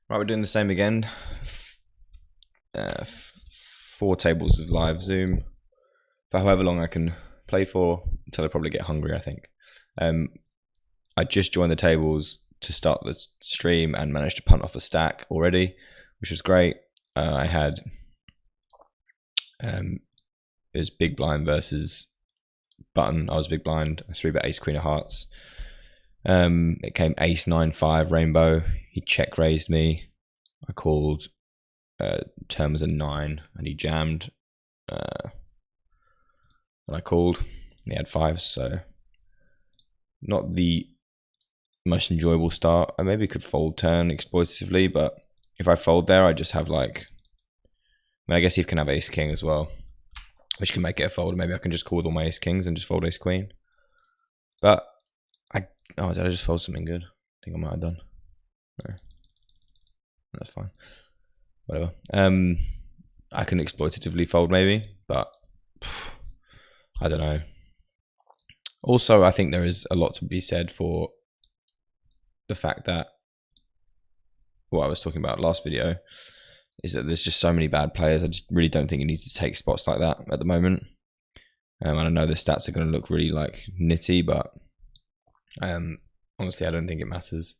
Right, we're doing the same again. 4 tables of live Zoom for however long I can play for until I probably get hungry, I think. I just joined the tables to start the stream and managed to punt off a stack already, which was great. I had it was big blind versus button. I was big blind. I 3-bet ace queen of hearts. It came ace 9-5 rainbow. He check raised me. I called turn was a 9 and he jammed and I called and he had 5s, so not the most enjoyable start. I maybe could fold turn exploitatively, but if I fold there I just have like, I guess he can have ace king as well, which can make it a fold. Maybe I can just call with all my ace kings and just fold ace queen. But did I just fold something good? I think I might have done. No. That's fine. Whatever. I can exploitatively fold maybe, but I don't know. Also, I think there is a lot to be said for the fact that what I was talking about last video is that there's just so many bad players. I just really don't think you need to take spots like that at the moment. And I know the stats are going to look really like nitty, but honestly, I don't think it matters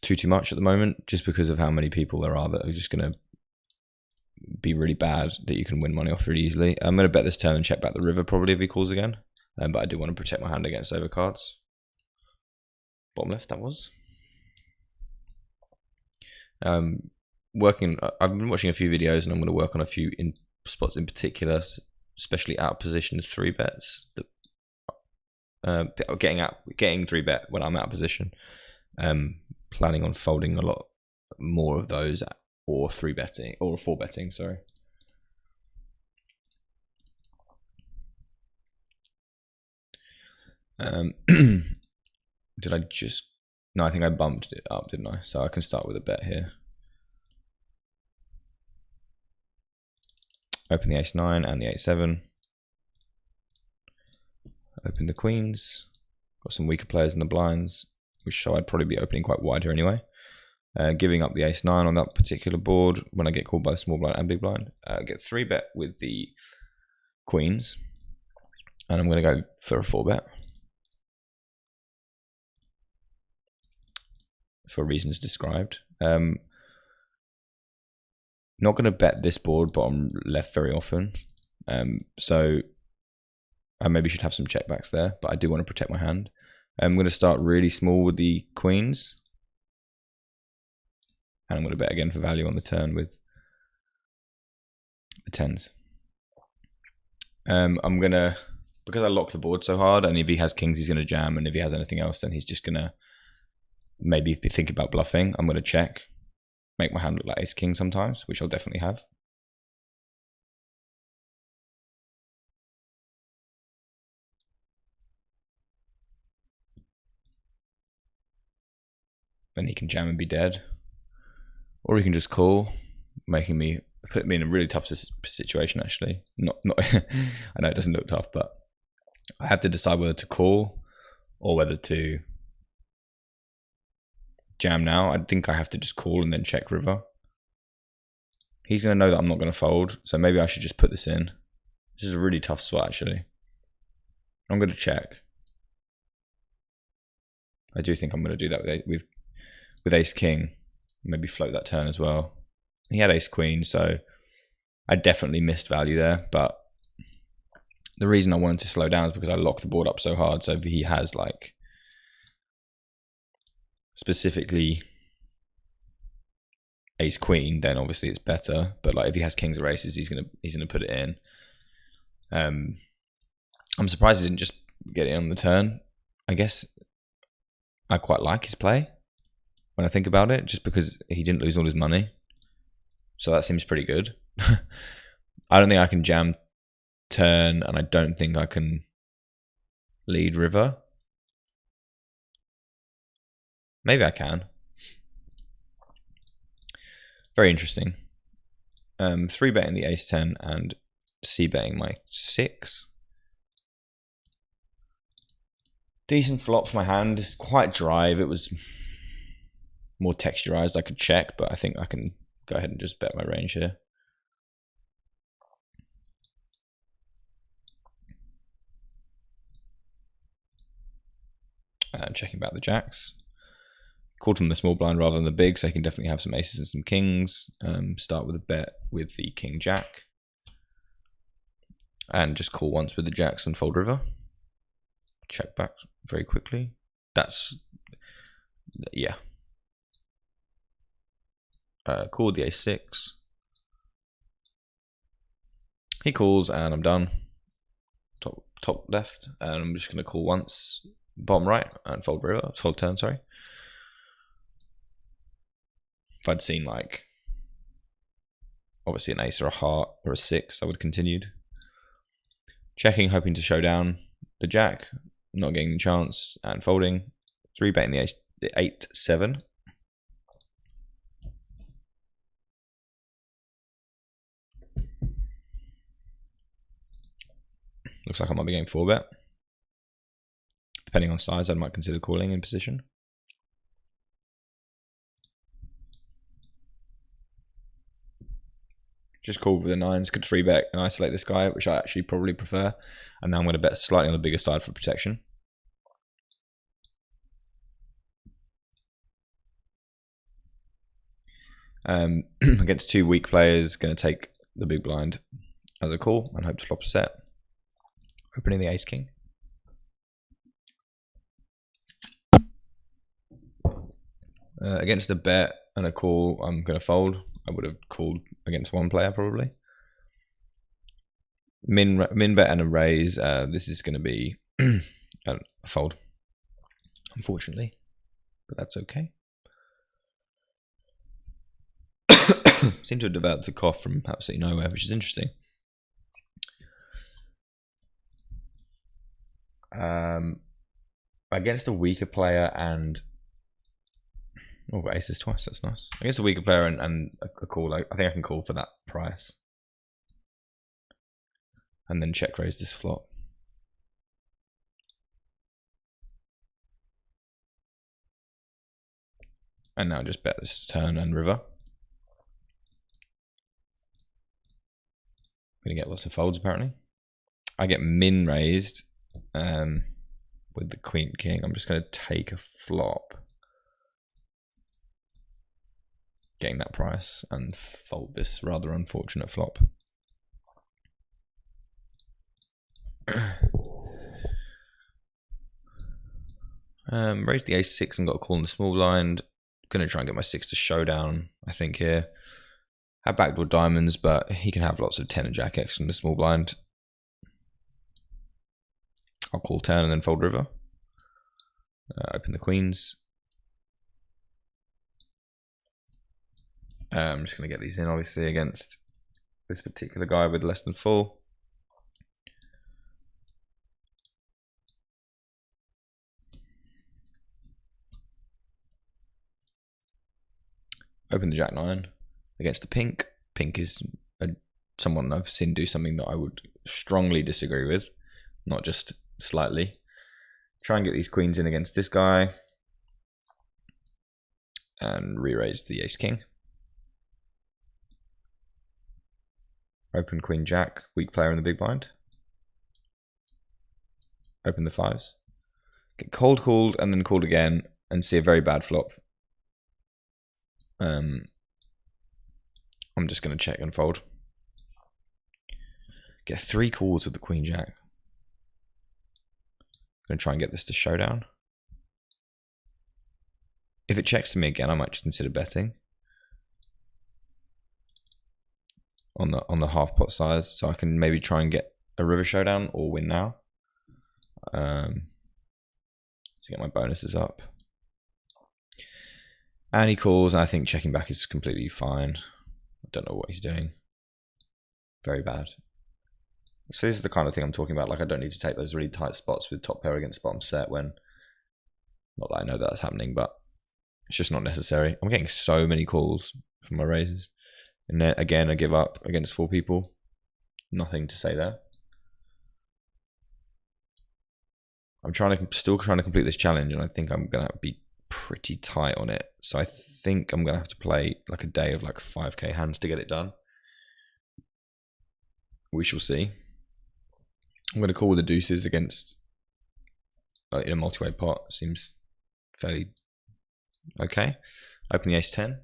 too much at the moment, just because of how many people there are that are just going to be really bad that you can win money off really easily. I'm going to bet this turn and check back the river probably if he calls again, but I do want to protect my hand against overcards. Bottom left, that was. I've been watching a few videos and I'm going to work on a few spots in particular, especially out of position 3-bets. Getting 3-bet when I'm out of position. Planning on folding a lot more of those, or 3-betting or 4-betting. Sorry. Did I just? No, I think I bumped it up, didn't I? So I can start with a bet here. Open the ace-9 and the ace-7. Open the queens. Got some weaker players in the blinds, which so I'd probably be opening quite wide here anyway. Giving up the ace-9 on that particular board when I get called by the small blind and big blind. Get 3-bet with the queens, and I'm going to go for a 4-bet for reasons described. Not going to bet this board bottom left very often, so I maybe should have some checkbacks there, but I do want to protect my hand. I'm going to start really small with the queens, and I'm going to bet again for value on the turn with the 10s. I'm going to, because I lock the board so hard, and if he has kings he's going to jam, and if he has anything else then he's just going to maybe think about bluffing. I'm going to check, make my hand look like ace king sometimes, which I'll definitely have. Then he can jam and be dead, or he can just call, put me in a really tough situation. Actually, not I know it doesn't look tough, but I have to decide whether to call or whether to jam now. I think I have to just call and then check river. He's going to know that I'm not going to fold, so maybe I should just put this in. This is a really tough spot actually. I'm going to check. I do think I'm going to do that with ace king. Maybe float that turn as well. He had ace queen, so I definitely missed value there, but the reason I wanted to slow down is because I locked the board up so hard. So if he has like specifically ace queen, then obviously it's better, but like if he has kings or aces, he's gonna put it in. I'm surprised he didn't just get it on the turn. I guess I quite like his play when I think about it, just because he didn't lose all his money, so that seems pretty good. I don't think I can jam turn, and I don't think I can lead river. Maybe I can. Very interesting. 3-betting the ace-10 and c-betting my 6. Decent flop for my hand. It's quite dry. It was more texturized, I could check, but I think I can go ahead and just bet my range here. Checking back the jacks. Called from the small blind rather than the big, so he can definitely have some aces and some kings. Start with a bet with the king jack. And just call once with the jacks and fold river. Check back very quickly. That's, yeah. Call the a6. He calls and I'm done. Top left, and I'm just going to call once, bottom right, and fold river, fold turn, sorry. If I'd seen like, obviously an ace or a heart or a 6, I would have continued. Checking, hoping to show down the jack, not getting the chance, and folding. 3-betting the ace, the 8-7. Looks like I might be getting 4-bet. Depending on size, I might consider calling in position. Just called with the 9s, could 3-bet and isolate this guy, which I actually probably prefer. And now I'm going to bet slightly on the bigger side for protection. Against 2 weak players, going to take the big blind as a call and hope to flop a set. Opening the ace king. Against a bet and a call, I'm going to fold. I would have called against one player probably. Min bet and a raise. This is going to be a fold, unfortunately, but that's okay. Seem to have developed a cough from absolutely nowhere, which is interesting. Against a weaker player and aces twice, that's nice. Against a weaker player and a call, I think I can call for that price. And then check raise this flop. And now just bet this turn and river. Gonna get lots of folds apparently. I get min raised with the queen king. I'm just gonna take a flop, getting that price, and fold this rather unfortunate flop. Raised the a6 and got a call in the small blind. Gonna try and get my 6 to showdown, I think here. Have backdoor diamonds, but he can have lots of 10 and jack X from the small blind. I'll call turn and then fold river. Open the queens. I'm just going to get these in, obviously, against this particular guy with less than full. Open the jack 9 against the pink. Pink is someone I've seen do something that I would strongly disagree with, not just slightly. Try and get these queens in against this guy. And re-raise the ace king. Open queen jack, weak player in the big blind. Open the 5s. Get cold called and then called again and see a very bad flop. I'm just going to check and fold. Get 3 calls with the queen jack. I'm going to try and get this to showdown. If it checks to me again, I might consider betting on the half pot size, so I can maybe try and get a river showdown or win now. To get my bonuses up. And he calls, and I think checking back is completely fine. I don't know what he's doing. Very bad. So this is the kind of thing I'm talking about. Like, I don't need to take those really tight spots with top pair against bottom set when, not that I know that's happening, but it's just not necessary. I'm getting so many calls from my raises. And then again, I give up against 4 people. Nothing to say there. I'm still trying to complete this challenge, and I think I'm gonna be pretty tight on it. So I think I'm going to have to play like a day of like 5k hands to get it done. We shall see. I'm going to call the deuces against in a multi-way pot. Seems fairly okay. Open the ace-10.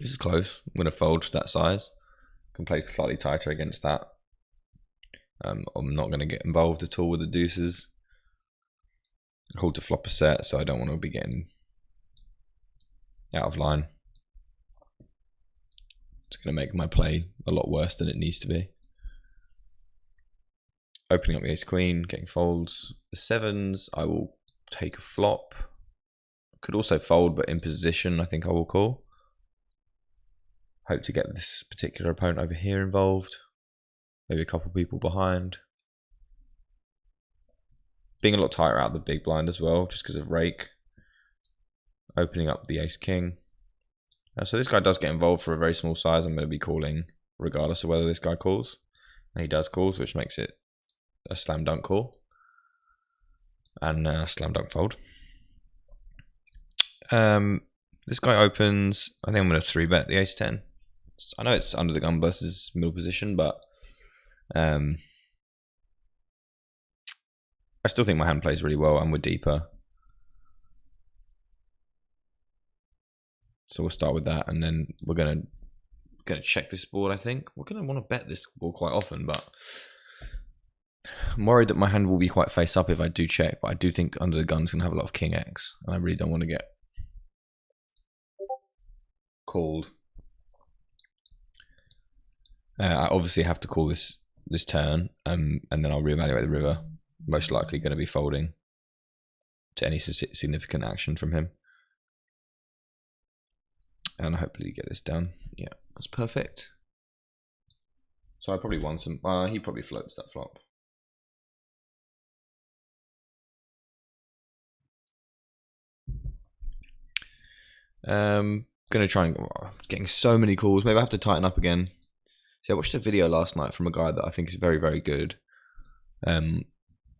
This is close. I'm going to fold to that size. Can play slightly tighter against that. I'm not going to get involved at all with the deuces. I called to flop a set, so I don't want to be getting out of line. It's going to make my play a lot worse than it needs to be. Opening up the ace queen, getting folds. The sevens, I will take a flop. Could also fold, but in position, I think I will call. Hope to get this particular opponent over here involved. Maybe a couple people behind. Being a lot tighter out of the big blind as well, just because of rake. Opening up the ace king. So this guy does get involved for a very small size. I'm going to be calling regardless of whether this guy calls. And he does calls, which makes it a slam dunk call. And slam dunk fold. This guy opens. I think I'm going to 3-bet the ace-10. I know it's under the gun versus middle position, but I still think my hand plays really well and we're deeper. So we'll start with that, and then we're gonna check this board. I think we're gonna want to bet this board quite often, but I'm worried that my hand will be quite face up if I do check. But I do think under the gun's gonna have a lot of king X, and I really don't want to get called. I obviously have to call this turn, and then I'll reevaluate the river. Most likely going to be folding to any significant action from him. And hopefully get this done. Yeah, that's perfect. So I probably won some. He probably floats that flop. Gonna try and getting so many calls. Maybe I have to tighten up again. See, I watched a video last night from a guy that I think is very, very good. On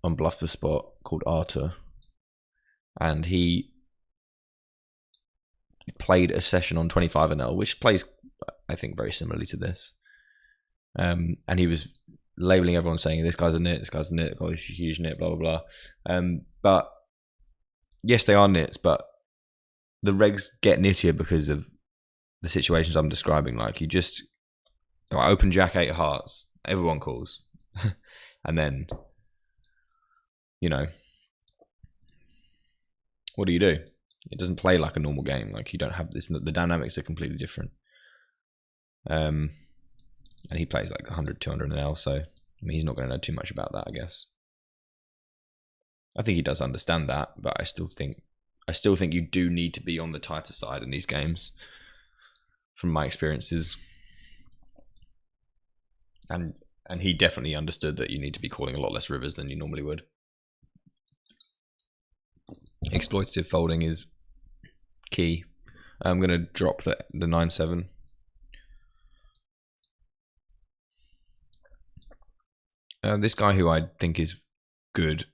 Bluff the Spot, called Arthur, and he played a session on 25NL, which plays, I think, very similarly to this. And he was labeling everyone, saying this guy's a nit, this guy's a nit, oh, he's a huge nit, blah blah blah. But yes, they are nits, but the regs get nittier because of the situations I'm describing. Like, you just open Jack 8 of hearts, everyone calls, and then, you know, what do you do? It doesn't play like a normal game. Like, you don't have this. The dynamics are completely different. And he plays like 100, 200 NL, so I mean, he's not going to know too much about that, I guess. I think he does understand that, but I still think you do need to be on the tighter side in these games, from my experiences. And he definitely understood that you need to be calling a lot less rivers than you normally would. Exploitative folding is key. I'm going to drop the 9-7. This guy, who I think is good,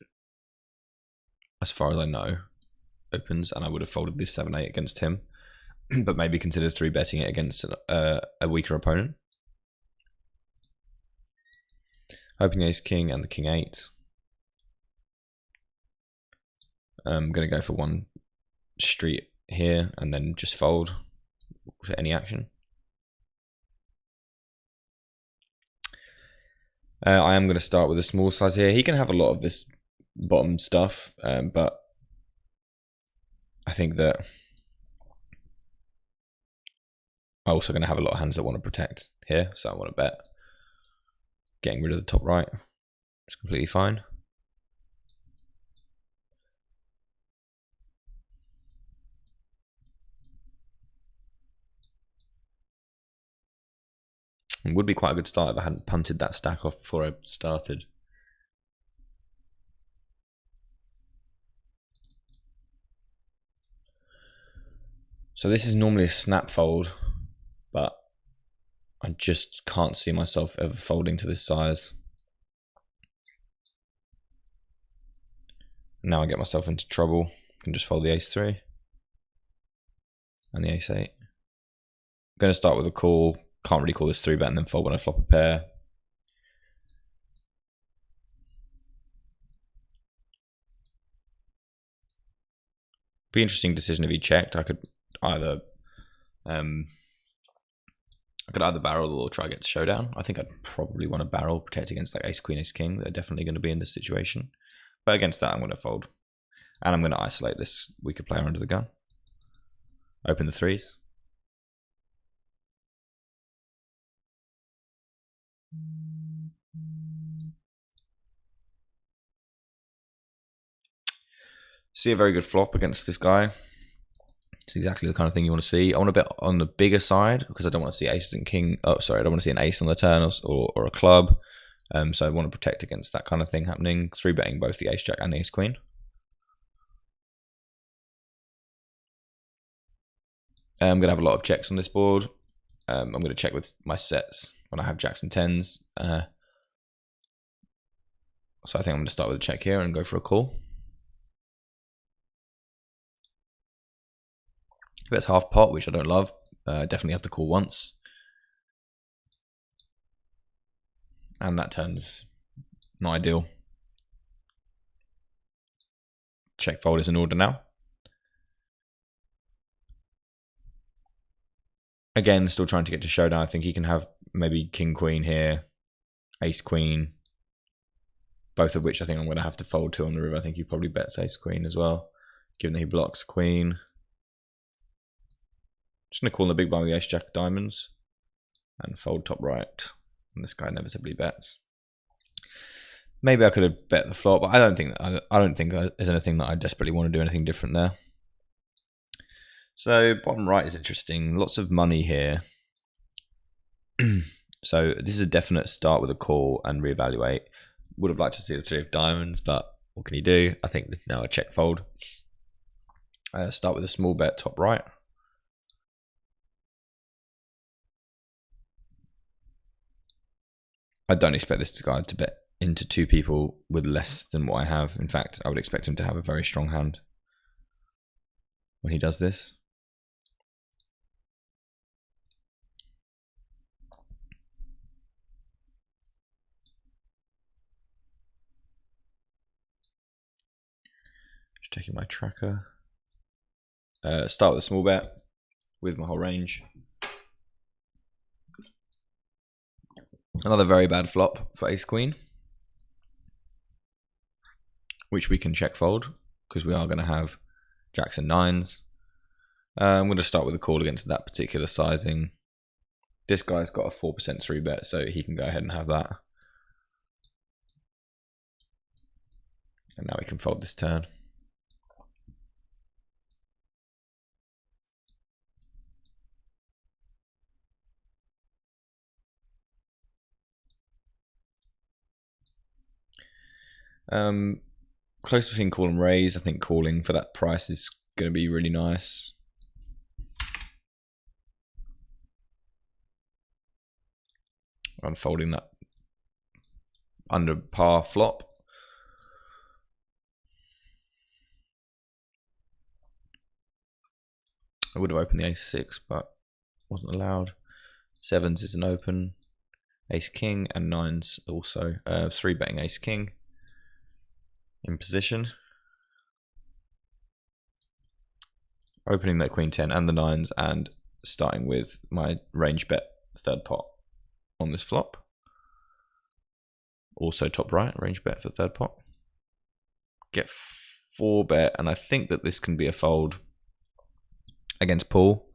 as far as I know, opens, and I would have folded this 7-8 against him, but maybe consider 3-betting it against a weaker opponent. Opening ace king and the king 8. I'm going to go for one street here and then just fold to any action. I am going to start with a small size here. He can have a lot of this bottom stuff, but I think that I'm also going to have a lot of hands that want to protect here, so I want to bet. Getting rid of the top right is completely fine. It would be quite a good start if I hadn't punted that stack off before I started. So this is normally a snap fold, but I just can't see myself ever folding to this size. Now I get myself into trouble. I can just fold the ace-3 and the ace-8. I'm going to start with a call. Can't really call this 3-bet and then fold when I flop a pair. Be interesting decision if he checked. I could either barrel or try to get to showdown. I think I'd probably want to barrel, protect against like ace queen, ace king. They're definitely going to be in this situation. But against that, I'm going to fold. And I'm going to isolate this weaker player under the gun. Open the 3s. See a very good flop against this guy. It's exactly the kind of thing you want to see. I want to bet on the bigger side because I don't want to see aces and king. Oh, sorry, I don't want to see an ace on the turn or a club. So I want to protect against that kind of thing happening. 3-betting both the ace-jack and the ace-queen. I'm going to have a lot of checks on this board. I'm going to check with my sets when I have jacks and 10s. So I think I'm going to start with a check here and go for a call. If it's half pot, which I don't love, definitely have to call once. And that turn's not ideal. Check fold is in order now. Again, still trying to get to showdown. I think he can have maybe king queen here, ace queen, both of which I think I'm going to have to fold to on the river. I think he probably bets ace queen as well, given that he blocks queen. Just going to call the big blind with the ace jack diamonds and fold top right. And this guy inevitably bets. Maybe I could have bet the flop, but I don't think there's anything that I desperately want to do anything different there. So bottom right is interesting. Lots of money here. So this is a definite start with a call and reevaluate. Would have liked to see the 3 of diamonds, but what can you do? I think it's now a check fold. Start with a small bet top right. I don't expect this guy to bet into 2 people with less than what I have. In fact, I would expect him to have a very strong hand when he does this. Just taking my tracker. Start with a small bet with my whole range. Another very bad flop for ace queen, which we can check fold because we are going to have jacks and 9s. I'm going to start with a call against that particular sizing. This guy's got a 4% 3-bet, so he can go ahead and have that. And now we can fold this turn. Close between call and raise. I think calling for that price is going to be really nice. Unfolding that under par flop. I would have opened the ace-6, but wasn't allowed. 7s is an open. Ace-king and 9s also. 3-betting ace-king in position. Opening that queen 10 and the 9s and starting with my range bet 3rd pot on this flop. Also top right, range bet for 3rd pot. Get 4-bet, and I think that this can be a fold against Paul.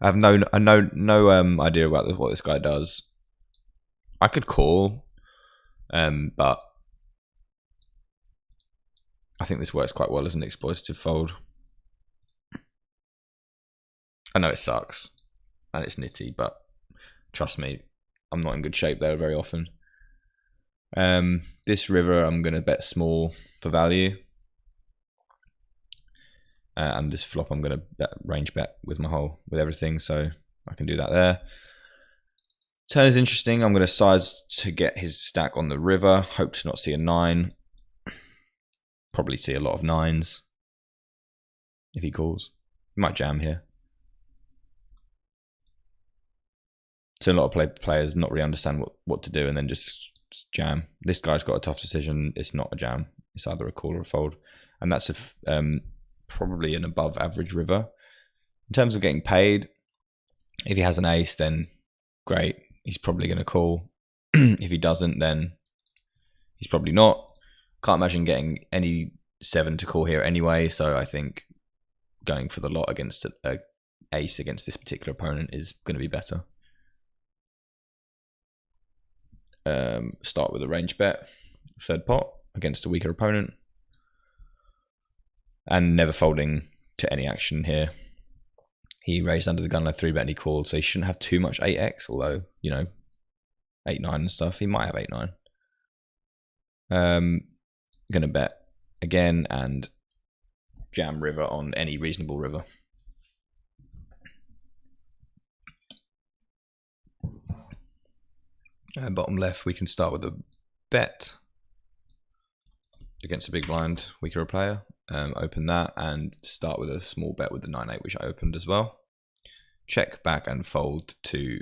I have no idea about what this guy does. I could call, but I think this works quite well as an exploitative fold. I know it sucks and it's nitty, but trust me, I'm not in good shape there very often. This river I'm going to bet small for value. And this flop I'm going to range bet with everything, so I can do that there. Turn is interesting. I'm going to size to get his stack on the river. Hope to not see a 9. Probably see a lot of 9s if he calls. He might jam here. So a lot of players not really understand what to do and then just jam. This guy's got a tough decision. It's not a jam. It's either a call or a fold. And that's probably an above average river. In terms of getting paid, if he has an ace, then great. He's probably going to call. If he doesn't, then he's probably not. Can't imagine getting any 7 to call here anyway. So I think going for the lot against a ace against this particular opponent is going to be better. Start with a range bet, third pot against a weaker opponent, and never folding to any action here. He raised under the gun, I 3-bet and he called, so he shouldn't have too much 8x, although, you know, 8-9 and stuff, he might have 8-9. Gonna bet again and jam river on any reasonable river. Bottom left, we can start with a bet against a big blind, weaker player. Open that and start with a small bet with the 9-8, which I opened as well. Check back and fold to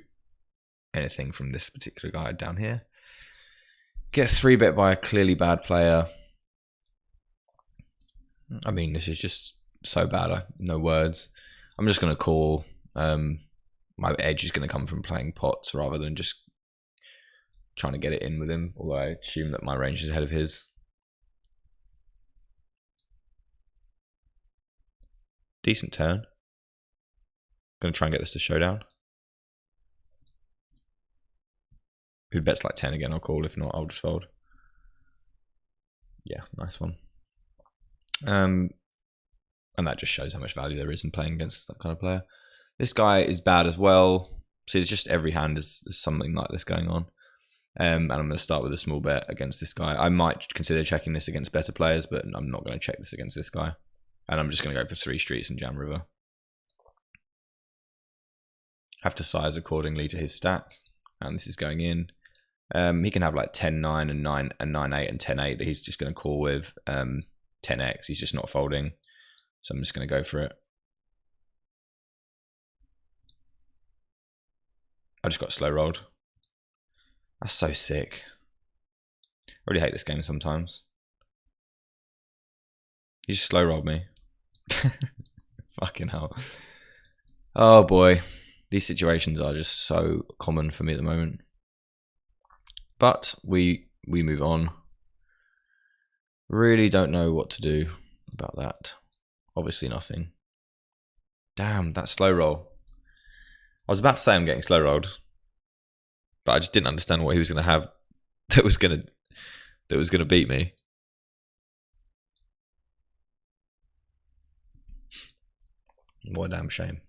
anything from this particular guy down here. Get 3-bet by a clearly bad player. I mean, this is just so bad, no words. I'm just going to call. My edge is going to come from playing pots rather than just trying to get it in with him, although I assume that my range is ahead of his. Decent turn. Gonna try and get this to showdown. If he bets like 10 again, I'll call. If not, I'll just fold. Yeah, nice one. And that just shows how much value there is in playing against that kind of player. This guy is bad as well. See, it's just every hand is something like this going on. And I'm going to start with a small bet against this guy. I might consider checking this against better players, but I'm not going to check this against this guy. And I'm just going to go for 3 streets and jam river. Have to size accordingly to his stack. And this is going in. He can have like 10-9 and 9 and 9-8 and 10-8 that he's just going to call with 10x. He's just not folding. So I'm just going to go for it. I just got slow rolled. That's so sick. I really hate this game sometimes. He just slow rolled me. Fucking hell. Oh boy. These situations are just so common for me at the moment. But we move on. Really don't know what to do about that. Obviously nothing. Damn, that slow roll. I was about to say I'm getting slow rolled, but I just didn't understand what he was going to have that was going to beat me. What a damn shame.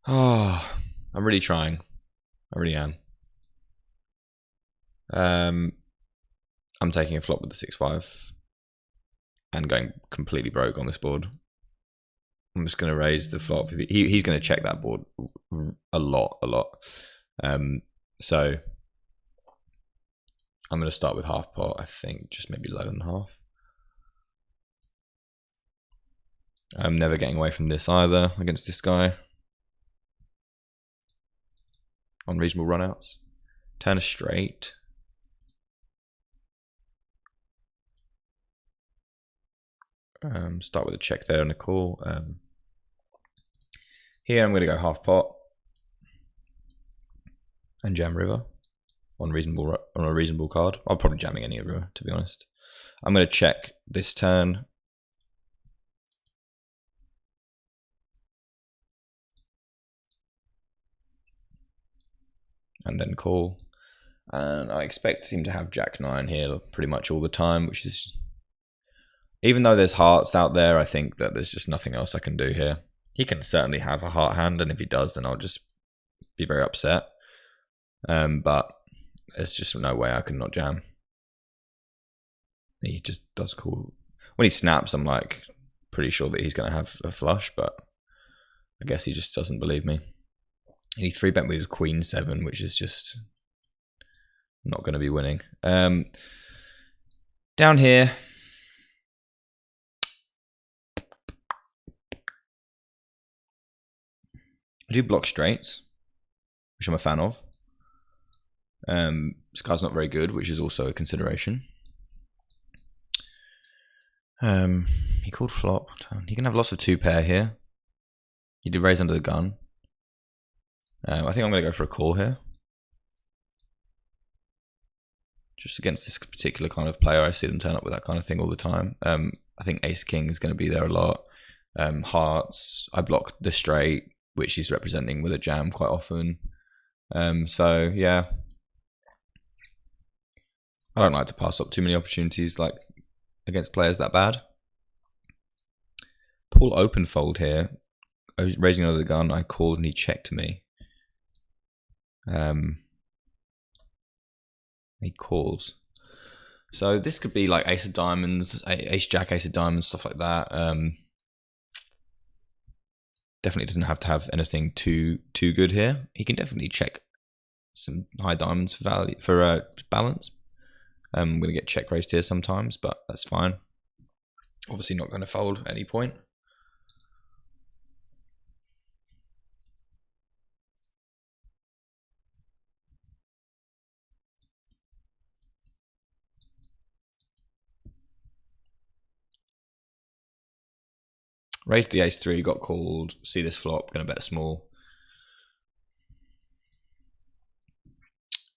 Oh, I'm really trying. I really am. I'm taking a flop with the 6-5 and going completely broke on this board. I'm just going to raise the flop. He's going to check that board a lot. So I'm going to start with half pot, I think, just maybe lower than half. I'm never getting away from this either against this guy. On reasonable runouts. Turn a straight. Start with a check there and a call. Here I'm going to go half pot and jam river on a reasonable card. I'm probably jamming any river, to be honest. I'm going to check this turn. And then call. And I expect him to have Jack-9 here pretty much all the time, which is, even though there's hearts out there, I think that there's just nothing else I can do here. He can certainly have a heart hand, and if he does, then I'll just be very upset. But there's just no way I can not jam. He just does call. When he snaps, I'm like pretty sure that he's going to have a flush, but I guess he just doesn't believe me. And he 3-bet me with Queen 7, which is just not going to be winning. Down here, I do block straights, which I'm a fan of. This guy's not very good, which is also a consideration. He called flop. He can have lots of 2-pair here. He did raise under the gun. I think I'm going to go for a call here. Just against this particular kind of player, I see them turn up with that kind of thing all the time. I think Ace King is going to be there a lot. Hearts, I block the straight, which he's representing with a jam quite often. So yeah, I don't like to pass up too many opportunities like against players that bad. Paul open fold here. I was raising under the gun. I called and he checked me. He calls. So this could be like ace of diamonds, ace jack, ace of diamonds, stuff like that. Definitely doesn't have to have anything too good here. He can definitely check some high diamonds for value for balance. I'm going to get check raised here sometimes, but that's fine. Obviously not going to fold at any point. Raised the ace-3, got called. See this flop, going to bet small.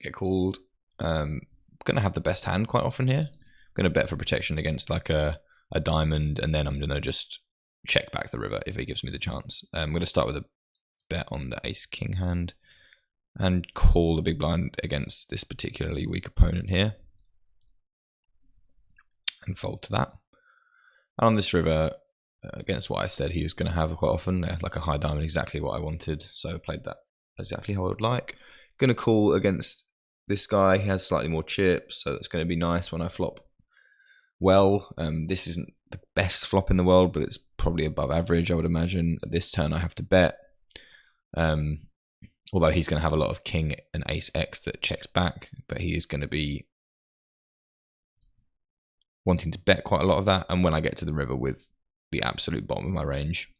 Get called. Going to have the best hand quite often here. Going to bet for protection against like a diamond, and then I'm going to just check back the river if he gives me the chance. I'm going to start with a bet on the ace-king hand and call the big blind against this particularly weak opponent here. And fold to that. And on this river, against what I said he was going to have quite often, like a high diamond, exactly what I wanted. So I played that exactly how I would like. Going to call against this guy. He has slightly more chips, so it's going to be nice when I flop well. This isn't the best flop in the world, but it's probably above average, I would imagine. At this turn, I have to bet. Although he's going to have a lot of king and ace X that checks back, but he is going to be wanting to bet quite a lot of that. And when I get to the river with the absolute bottom of my range,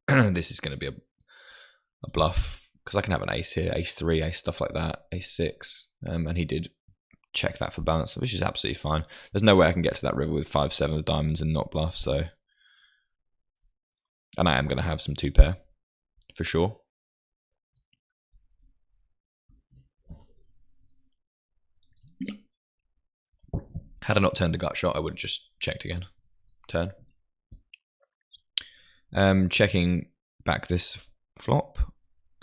this is going to be a bluff, because I can have an ace here, ace-3, ace, stuff like that, ace-6, and he did check that for balance, which is absolutely fine. There's no way I can get to that river with 5-7 of diamonds and not bluff, so. And I am going to have some 2-pair, for sure. Had I not turned a gut shot, I would have just checked again. Turn. Checking back this flop,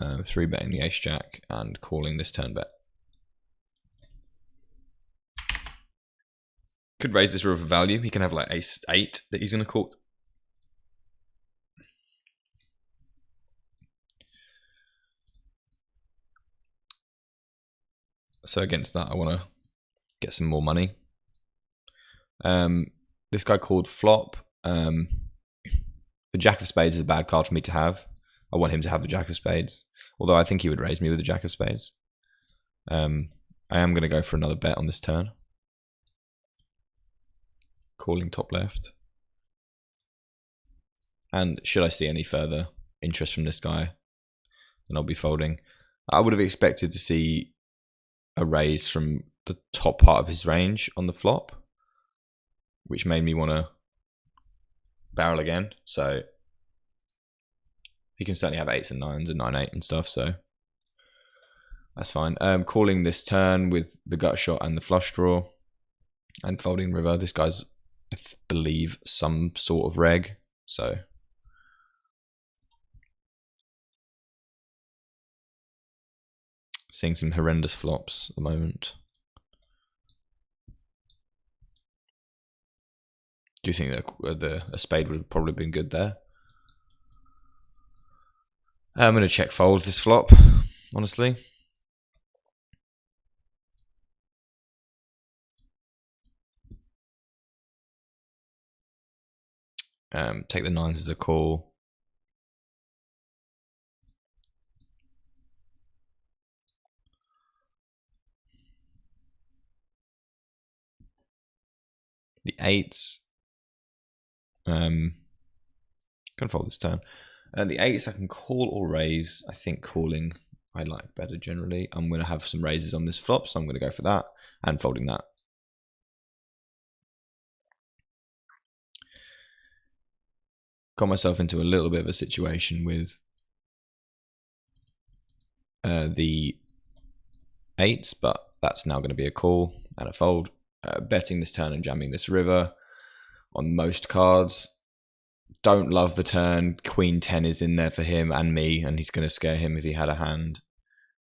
3-betting the ace jack and calling this turn bet. Could raise this river for value. He can have like ace-8 that he's going to call. So against that, I want to get some more money. This guy called flop. The jack of spades is a bad card for me to have. I want him to have the jack of spades, although I think he would raise me with the jack of spades. I am going to go for another bet on this turn. Calling top left. And should I see any further interest from this guy, then I'll be folding. I would have expected to see a raise from the top part of his range on the flop, which made me want to barrel again. So he can certainly have 8s and 9s and 9-8 and stuff, so that's fine. Calling this turn with the gut shot and the flush draw and folding river. This guy's, I believe, some sort of reg, so seeing some horrendous flops at the moment. Do you think that a spade would have probably been good there? I'm going to check fold this flop, honestly. Take the 9s as a call. The 8s. Can fold this turn. The 8s I can call or raise. I think calling I like better generally. I'm going to have some raises on this flop, so I'm going to go for that and folding that. Got myself into a little bit of a situation with the 8s, but that's now going to be a call and a fold. Betting this turn and jamming this river on most cards. Don't love the turn. Queen 10 is in there for him and me, and he's going to scare him if he had a hand.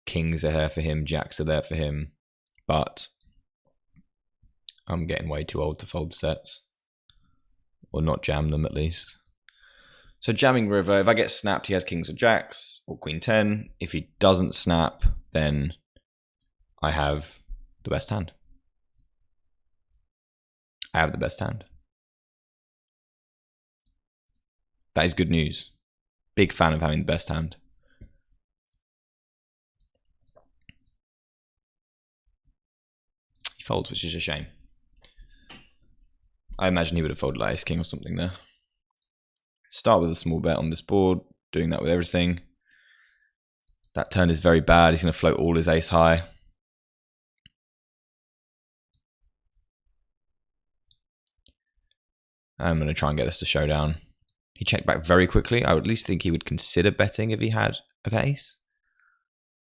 Kings are there for him, jacks are there for him, but I'm getting way too old to fold sets, or not jam them at least. So jamming river, if I get snapped, he has kings or jacks, or queen 10. If he doesn't snap, then I have the best hand. I have the best hand. That is good news. Big fan of having the best hand. He folds, which is a shame. I imagine he would have folded like ace king or something there. Start with a small bet on this board, doing that with everything. That turn is very bad. He's going to float all his ace high. I'm going to try and get this to showdown. He checked back very quickly. I would at least think he would consider betting if he had an ace,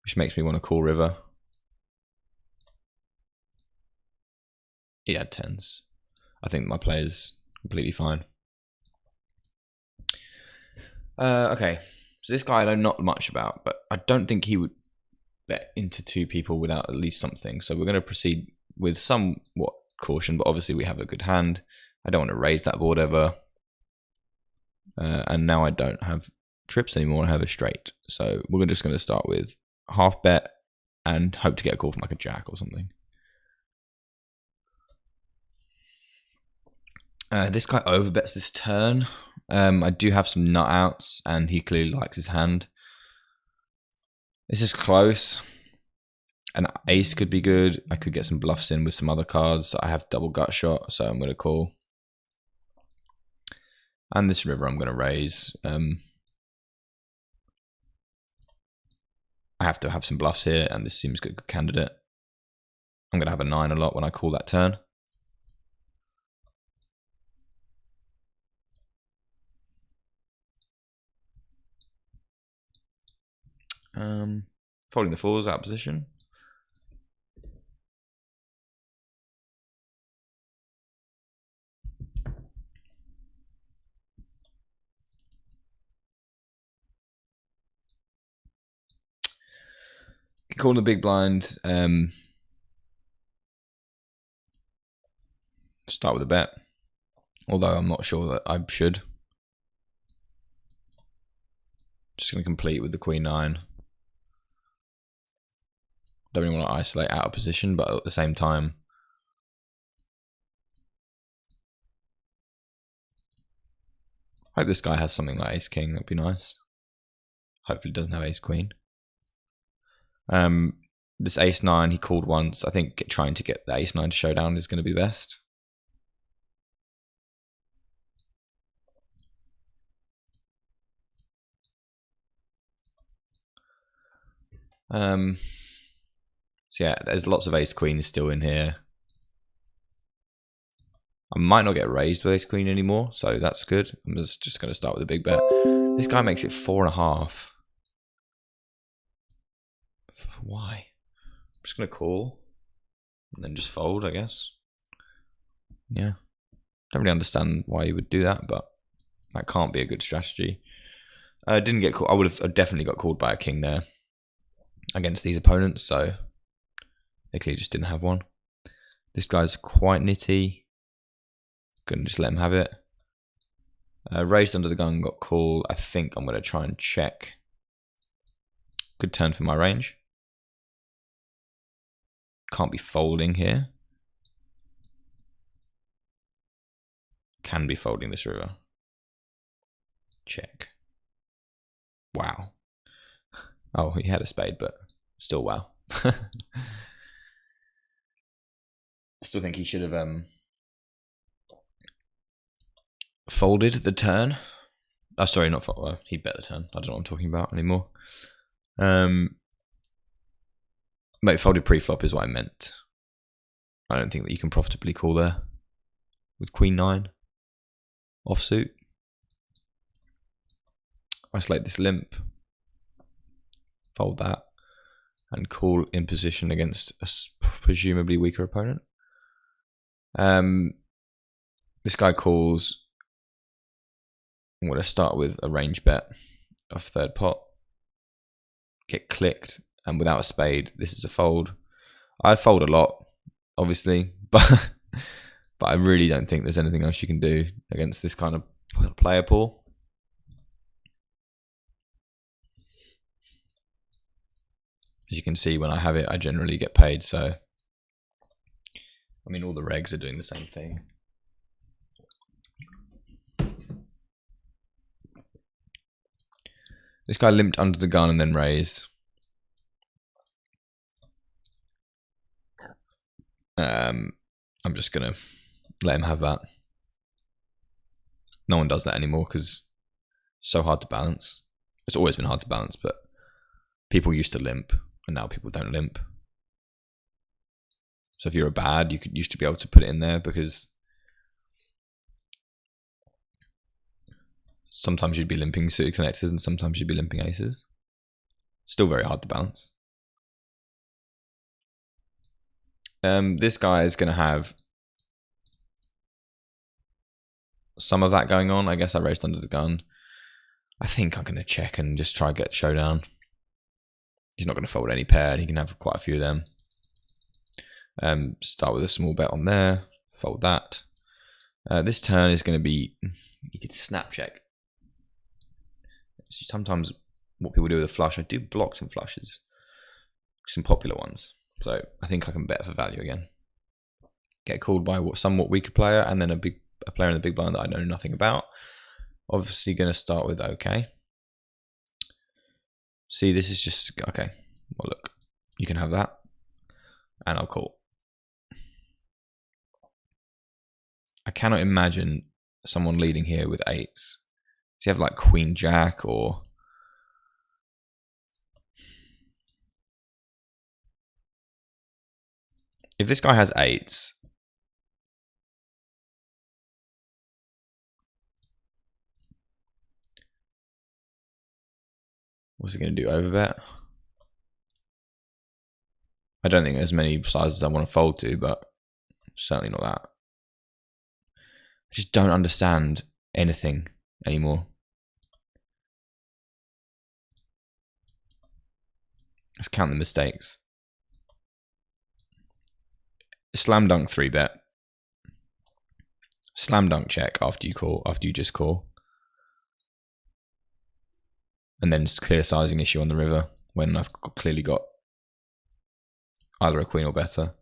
which makes me want to call river. He had 10s. I think my play is completely fine. Okay, so this guy I know not much about, but I don't think he would bet into two people without at least something. So we're going to proceed with somewhat caution, but obviously we have a good hand. I don't want to raise that board ever. And now I don't have trips anymore, I have a straight. So we're just going to start with half bet and hope to get a call from like a jack or something. This guy overbets this turn. I do have some nut outs, and he clearly likes his hand. This is close. An ace could be good. I could get some bluffs in with some other cards. I have double gut shot, so I'm going to call. And this river I'm going to raise. I have to have some bluffs here, and this seems a good candidate. I'm going to have a 9 a lot when I call that turn. Folding the 4s out of position. Call the big blind. Start with a bet, although I'm not sure that I should. Just going to complete with the queen 9. Don't really want to isolate out of position, but at the same time, I hope this guy has something like ace king. That'd be nice. Hopefully, he doesn't have ace queen. This ace 9 he called once. I think trying to get the ace 9 to showdown is going to be best. So yeah, there's lots of ace queens still in here. I might not get raised with ace queen anymore, so that's good. I'm just going to start with a big bet. This guy makes it 4.5. Why? I'm just going to call and then just fold, I guess. Yeah. Don't really understand why you would do that, but that can't be a good strategy. Didn't get called. I would have definitely got called by a king there against these opponents, so they clearly just didn't have one. This guy's quite nitty. Gonna just let him have it. Raised under the gun, got called. I think I'm gonna try and check. Good turn for my range. Can't be folding here. Can be folding this river. Check. Wow. Oh, he had a spade, but still wow. I still think he should have folded the turn. Oh, sorry, not fold. Well, he bet the turn. I don't know what I'm talking about anymore. Mate, folded pre-flop is what I meant. I don't think that you can profitably call there with Queen 9 offsuit. Isolate this limp, fold that, and call in position against a presumably weaker opponent. This guy calls. I'm going to start with a range bet of third pot. Get clicked, and without a spade, this is a fold. I fold a lot, obviously, but I really don't think there's anything else you can do against this kind of player pool. As you can see, when I have it, I generally get paid. So, I mean, all the regs are doing the same thing. This guy limped under the gun and then raised. I'm just going to let him have that. No one does that anymore because it's so hard to balance. It's always been hard to balance, but people used to limp and now people don't limp. So if you're a bad, you used to be able to put it in there because sometimes you'd be limping suited connectors and sometimes you'd be limping aces. Still very hard to balance. This guy is going to have some of that going on. I guess I raced under the gun. I think I'm going to check and just try and get showdown. He's not going to fold any pair and he can have quite a few of them. Start with a small bet on there. Fold that. This turn is going to be... He did snap check. So sometimes what people do with a flush, I do blocks and flushes. Some popular ones. So I think I can bet for value again. Get called by a somewhat weaker player and then a player in the big blind that I know nothing about. Obviously going to start with okay. See, this is just okay. Well, look, you can have that, and I'll call. I cannot imagine someone leading here with eights. Does he have like Queen Jack or? If this guy has eights, what's he going to do? Overbet? I don't think there's many sizes I want to fold to, but certainly not that. I just don't understand anything anymore. Let's count the mistakes. Slam dunk 3-bet. Slam dunk check after you call, after you just call. And then clear sizing issue on the river when I've clearly got either a queen or better.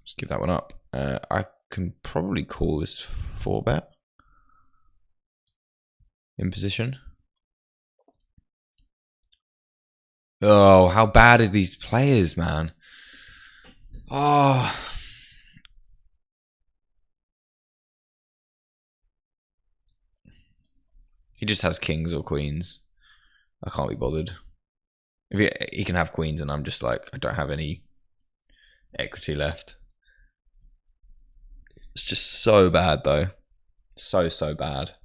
Just give that one up. I can probably call this 4-bet in position. Oh, how bad is these players, man? Oh. He just has kings or queens. I can't be bothered. If he can have queens and I'm just like, I don't have any equity left. It's just so bad though. So bad.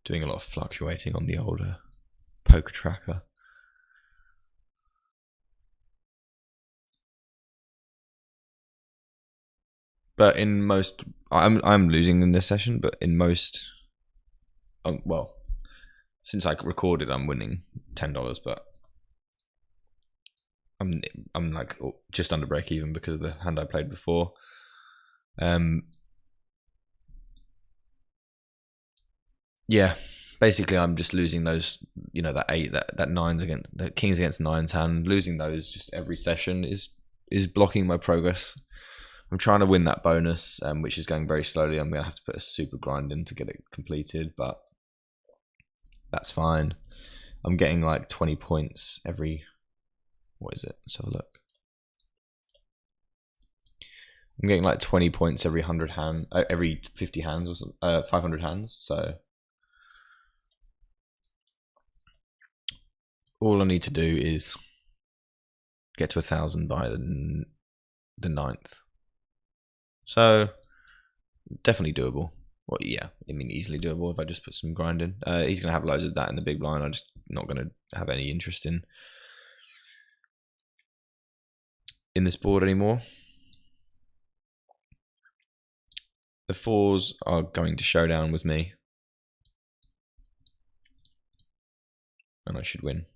Doing a lot of fluctuating on the older poker tracker. But in most, I'm losing in this session. But in most, well, since I recorded, I'm winning $10. But I'm like just under break even because of the hand I played before. Yeah, basically I'm just losing those. You know, that nines against the kings against nines hand. Losing those just every session is blocking my progress. I'm trying to win that bonus, which is going very slowly. I'm going to have to put a super grind in to get it completed, but that's fine. I'm getting like 20 points every, what is it? Let's have a look. I'm getting like 20 points every 100 hand, every 50 hands or something, 500 hands. So all I need to do is get to 1,000 by the 9th. So definitely doable. Well, yeah, I mean easily doable if I just put some grind in. He's gonna have loads of that in the big blind. I'm just not gonna have any interest in this board anymore. The 4s are going to showdown with me, and I should win.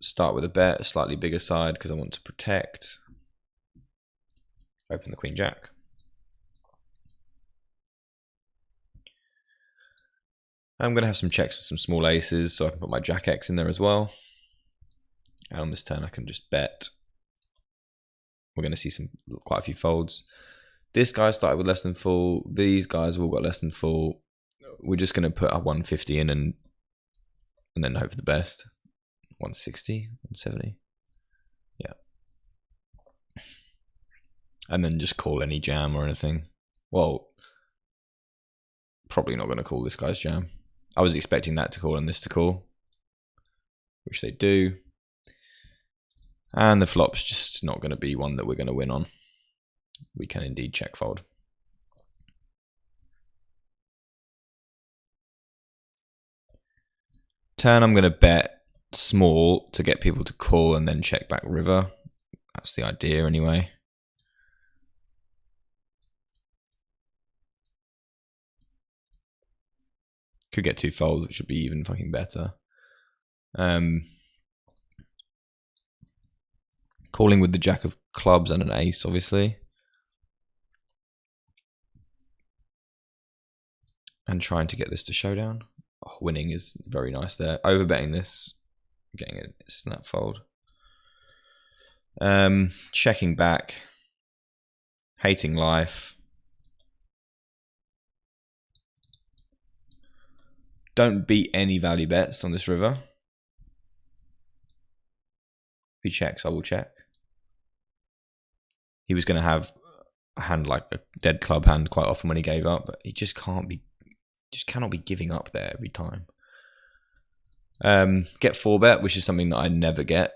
Start with a bet, a slightly bigger side because I want to protect. Open the Queen Jack. I'm going to have some checks with some small aces, so I can put my Jack X in there as well. And on this turn, I can just bet. We're going to see quite a few folds. This guy started with less than full. These guys have all got less than full. We're just going to put a 150 in and then hope for the best. 160, 170. Yeah. And then just call any jam or anything. Well, probably not going to call this guy's jam. I was expecting that to call and this to call, which they do. And the flop's just not going to be one that we're going to win on. We can indeed check fold. Turn, I'm going to bet small to get people to call and then check back river. That's the idea anyway. Could get 2 folds, which would be even fucking better. Calling with the Jack of clubs and an ace, obviously. And trying to get this to showdown. Oh, winning is very nice there. Overbetting this, getting a snap fold. Checking back. Hating life. Don't beat any value bets on this river. If he checks, I will check. He was going to have a hand like a dead club hand quite often when he gave up, but he just cannot be giving up there every time. Get 4-bet, which is something that I never get.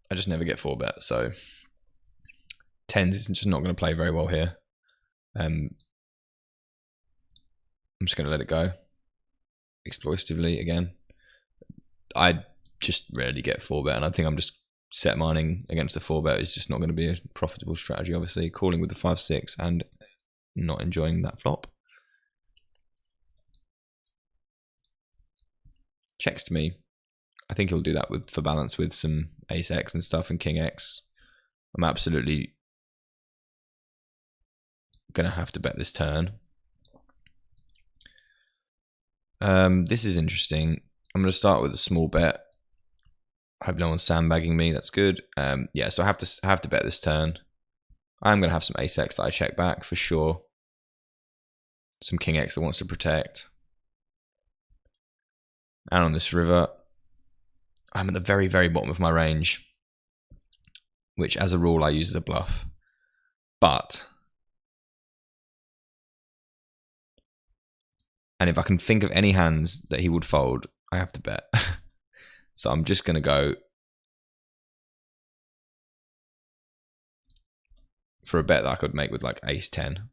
I just never get 4-bet, so 10s is just not going to play very well here. I'm just going to let it go. Exploitatively again. I just rarely get 4-bet, and I think I'm just set mining against the 4-bet is just not going to be a profitable strategy, obviously. Calling with the 5-6 and not enjoying that flop. Checks to me. I think he'll do that for balance with some ace X and stuff and king X. I'm absolutely going to have to bet this turn. This is interesting. I'm going to start with a small bet. I hope no one's sandbagging me. That's good. Yeah, so I have to bet this turn. I'm going to have some ace X that I check back for sure. Some king X that wants to protect. And on this river, I'm at the very, very bottom of my range, which as a rule I use as a bluff. But, and if I can think of any hands that he would fold, I have to bet. So I'm just going to go for a bet that I could make with like ace 10.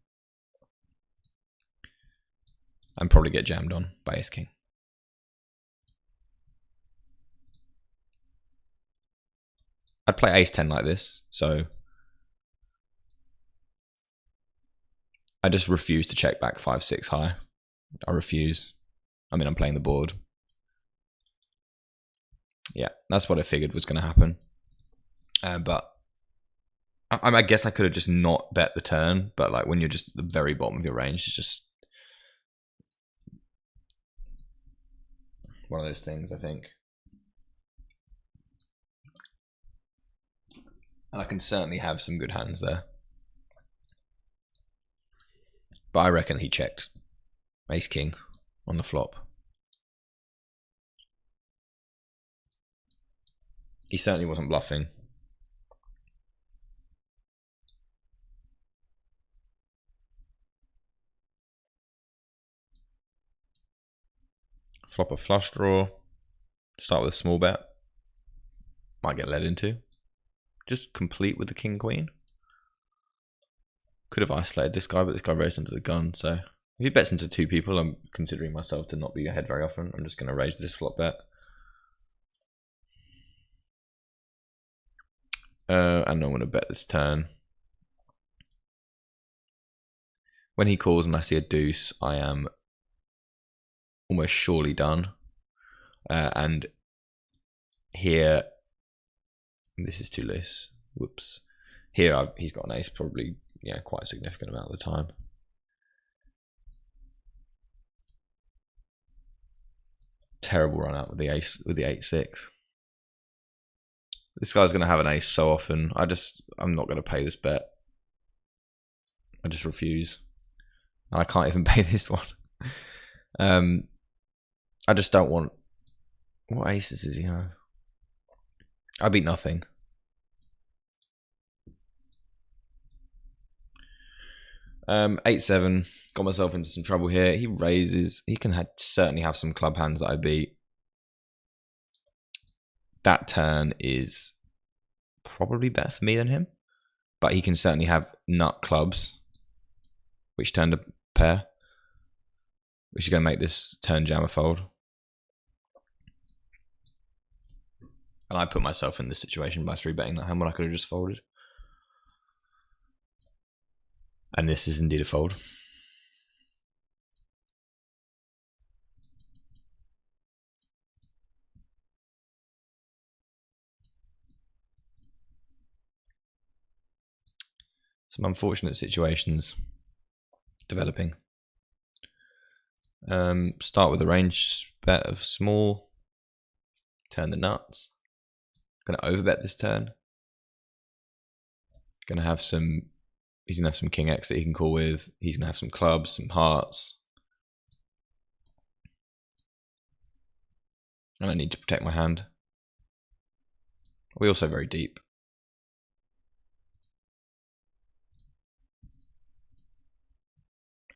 And probably get jammed on by ace king. I'd play ace 10 like this, so I just refuse to check back 5-6 high. I refuse. I mean, I'm playing the board. Yeah, that's what I figured was going to happen. But I guess I could have just not bet the turn, but like when you're just at the very bottom of your range, it's just one of those things, I think. And I can certainly have some good hands there. But I reckon he checked ace king on the flop. He certainly wasn't bluffing. Flop a flush draw. Start with a small bet. Might get led into. Just complete with the king queen. Could have isolated this guy, but this guy raised into the gun. So if he bets into two people, I'm considering myself to not be ahead very often. I'm just going to raise this flop bet. And I'm going to bet this turn. When he calls and I see a deuce, I am almost surely done. And here, this is too loose. Whoops. Here he's got an ace, probably, yeah, quite a significant amount of the time. Terrible run out with the ace, with the 8-6. This guy's going to have an ace so often. I'm not going to pay this bet. I just refuse. I can't even pay this one. I just don't want. What aces does he have? I beat nothing. Um, 8-7. Got myself into some trouble here. He raises. He can certainly have some club hands that I beat. That turn is probably better for me than him, but he can certainly have nut clubs, which turned a pair, which is going to make this turn jam a fold. And I put myself in this situation by 3-betting that hand when I could have just folded. And this is indeed a fold. Some unfortunate situations developing. Start with a range bet of small. Turn the nuts. Going to overbet this turn. Going to have some. He's going to have some king X that he can call with. He's going to have some clubs, some hearts. And I need to protect my hand. We're also very deep.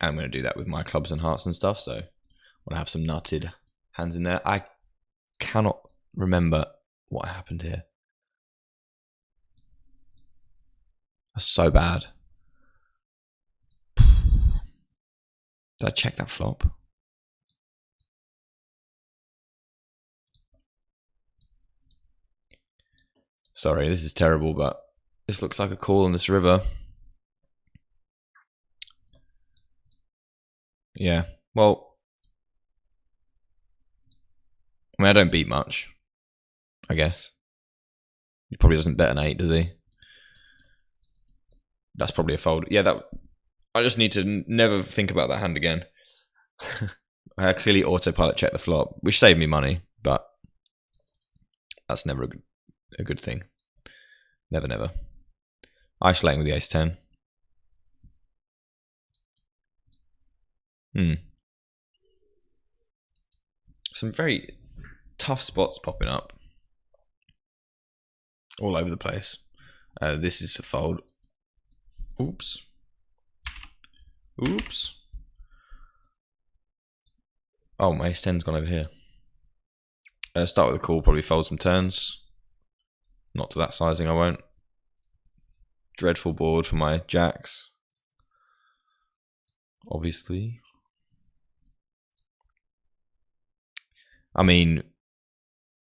And I'm going to do that with my clubs and hearts and stuff. So I want to have some nutted hands in there. I cannot remember what happened here. That's so bad. Did I check that flop? Sorry, this is terrible, but this looks like a call on this river. Yeah, well, I mean, I don't beat much, I guess. He probably doesn't bet an 8, does he? That's probably a fold. Yeah, that. I just need to never think about that hand again. I clearly autopilot checked the flop, which saved me money, but that's never a good thing. Never, never. Isolating with the ace-10. Some very tough spots popping up all over the place. This is a fold. Oops. Oops. Oh, my ace-10's gone over here. Start with a call, probably fold some turns. Not to that sizing, I won't. Dreadful board for my jacks. Obviously. I mean,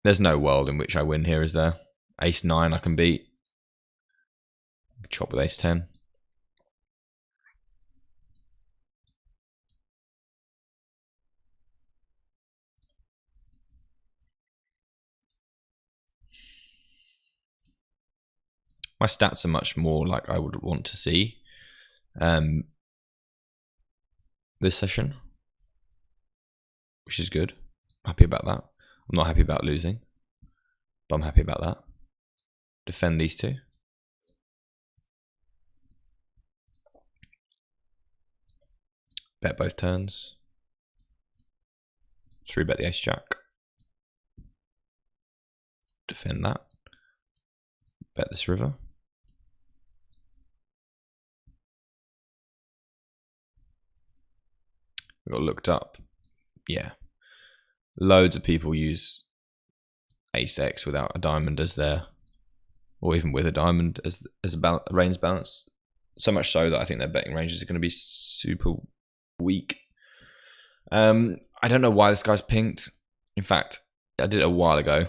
there's no world in which I win here, is there? Ace-9 I can beat. Chop with ace-10. My stats are much more like I would want to see this session, which is good. I'm happy about that. I'm not happy about losing, but I'm happy about that. Defend these two. Bet both turns. 3-bet the ace jack. Defend that. Bet this river. We got looked up. Yeah. Loads of people use ace X without a diamond as their, or even with a diamond as a range balance. So much so that I think their betting ranges are going to be super weak. I don't know why this guy's pinked. In fact, I did it a while ago,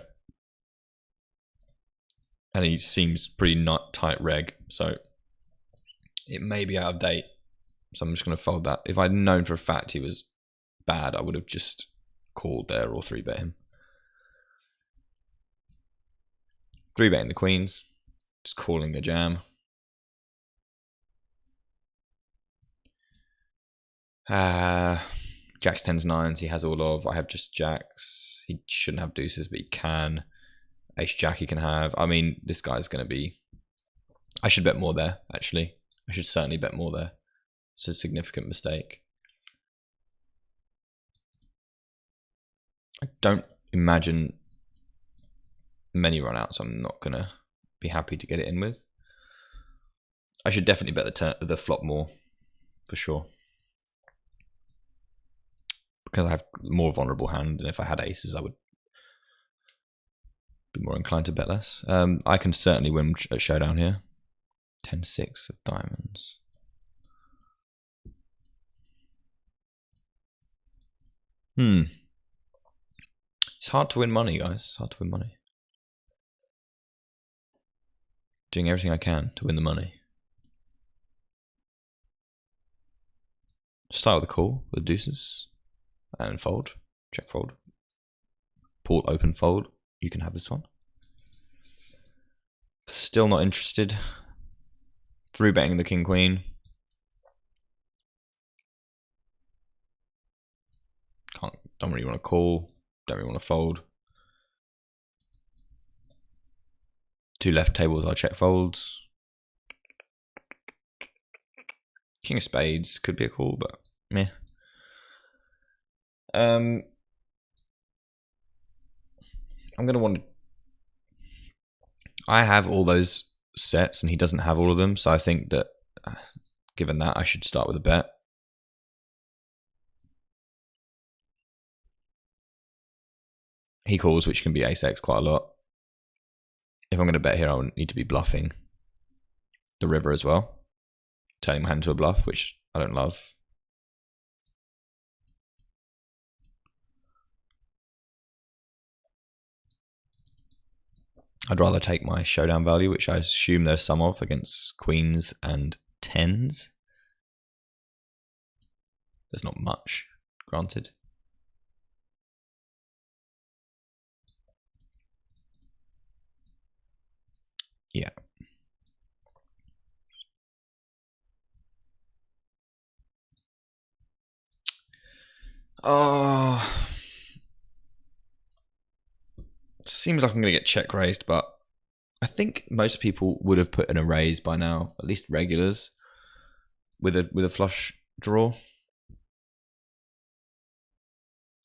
and he seems pretty not tight reg, so it may be out of date. So I'm just going to fold that. If I'd known for a fact he was bad, I would have just called there or 3-bet him. 3-betting the queens, just calling the jam. Jacks, 10s, 9s, he has all of. I have just jacks. He shouldn't have deuces, but he can. Ace jack he can have. I mean, this guy's going to be... I should bet more there, actually. I should certainly bet more there. It's a significant mistake. I don't imagine many runouts I'm not going to be happy to get it in with. I should definitely bet the flop more, for sure. Because I have more vulnerable hand, and if I had aces, I would be more inclined to bet less. I can certainly win a showdown here. 10-6 of diamonds. It's hard to win money, guys. It's hard to win money. Doing everything I can to win the money. Start with a call with deuces. And fold. Check fold. Port open fold. You can have this one. Still not interested. 3-betting the king queen. Don't really want to call. Don't really want to fold. 2 left tables, I'll check folds. King of spades could be a call, but meh. I'm gonna want to. I have all those sets, and he doesn't have all of them, so I think that, given that, I should start with a bet. He calls, which can be ace X quite a lot. If I'm going to bet here, I would need to be bluffing the river as well. Turning my hand into a bluff, which I don't love. I'd rather take my showdown value, which I assume there's some of, against queens and 10s. There's not much, granted. Yeah. Oh. Seems like I'm going to get check raised, but I think most people would have put in a raise by now, at least regulars, with a flush draw.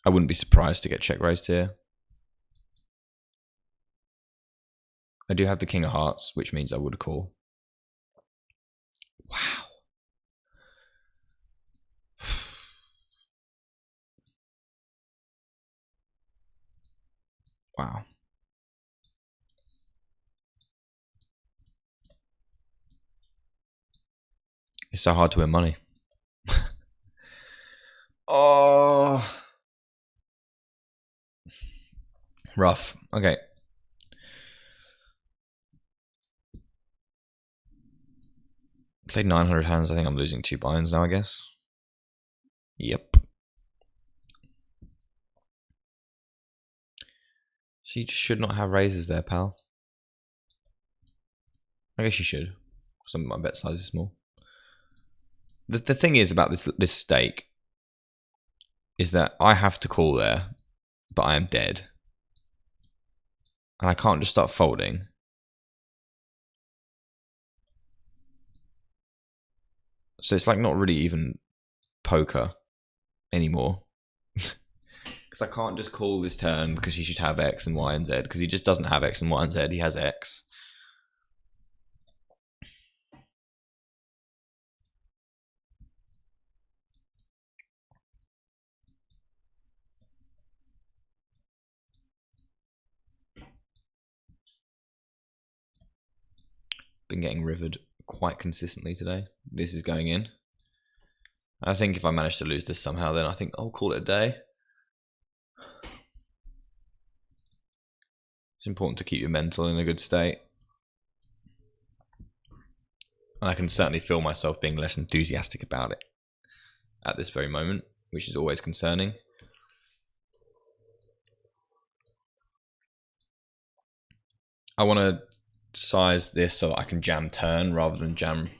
I wouldn't be surprised to get check raised here. I do have the king of hearts, which means I would call. Wow. Wow. It's so hard to win money. Oh. Rough. Okay. Played 900 hands. I think I'm losing 2 buy-ins now, I guess. Yep. So you just should not have raises there, pal. I guess you should. Some of my bet size is small. The thing is about this stake is that I have to call there, but I am dead. And I can't just start folding. So it's like not really even poker anymore. Because I can't just call this turn because he should have X and Y and Z, because he just doesn't have X and Y and Z, he has X. Been getting rivered quite consistently today. This is going in. I think if I manage to lose this somehow, then I think I'll call it a day. It's important to keep your mental in a good state. And I can certainly feel myself being less enthusiastic about it at this very moment, which is always concerning. I want to size this so that I can jam turn rather than jam.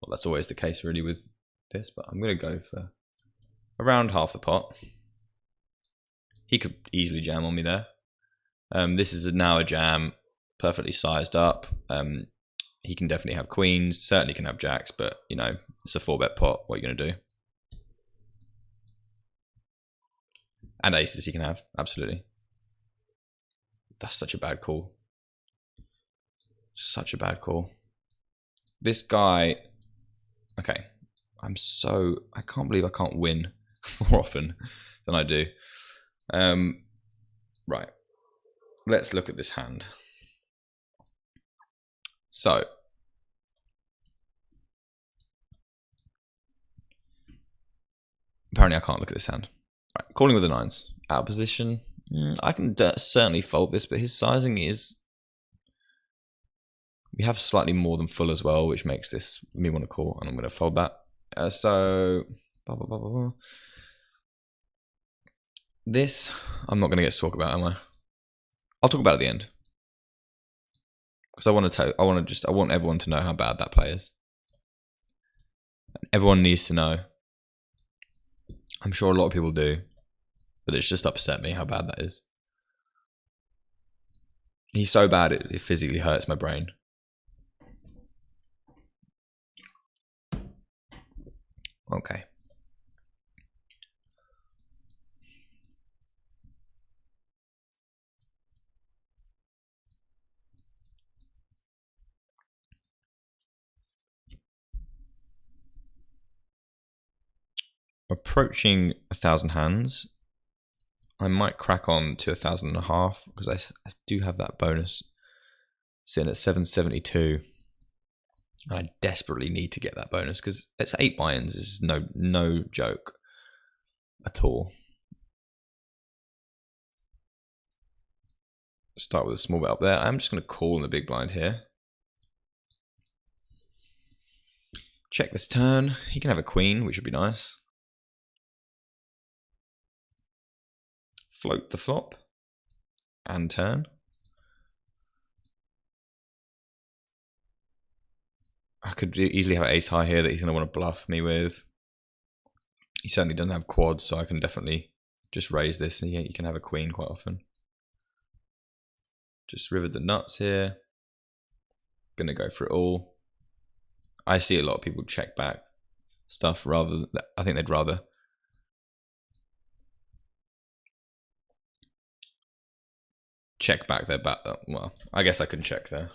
Well, that's always the case really with this, but I'm going to go for around half the pot. He could easily jam on me there. This is now a jam, perfectly sized up. He can definitely have queens, certainly can have jacks, but you know, it's a 4-bet pot. What are you going to do? And aces he can have, absolutely. That's such a bad call. Such a bad call. This guy, okay, I can't believe I can't win more often than I do. Right. Let's look at this hand. So, apparently I can't look at this hand. Right, calling with the nines. Out of position. I can certainly fold this, but his sizing is... We have slightly more than full as well, which makes this me want to call, and I'm going to fold that. This, I'm not going to get to talk about, am I? I'll talk about it at the end. Because I want everyone to know how bad that play is. Everyone needs to know. I'm sure a lot of people do, but it's just upset me how bad that is. He's so bad it physically hurts my brain. Okay. Approaching 1,000 hands. I might crack on to 1,500 because I do have that bonus sitting at 772. I desperately need to get that bonus because it's 8 buy-ins. It's no joke at all. Start with a small bet up there. I'm just going to call in the big blind here. Check this turn. He can have a queen, which would be nice. Float the flop and turn. I could easily have ace high here that he's going to want to bluff me with. He certainly doesn't have quads, so I can definitely just raise this, and he can have a queen quite often. Just rivered the nuts here. Gonna go for it all. I see a lot of people check back stuff rather than, I think they'd rather check back their bat. Well, I guess I can check there.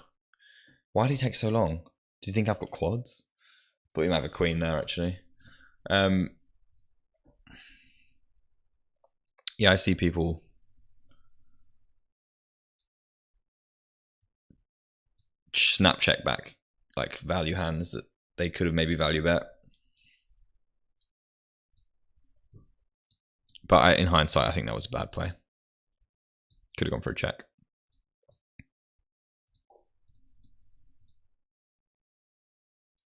Why did he take so long? Do you think I've got quads? Thought he might have a queen there actually. Yeah, I see people snap check back like value hands that they could have maybe value bet. But in hindsight, I think that was a bad play. Could have gone for a check.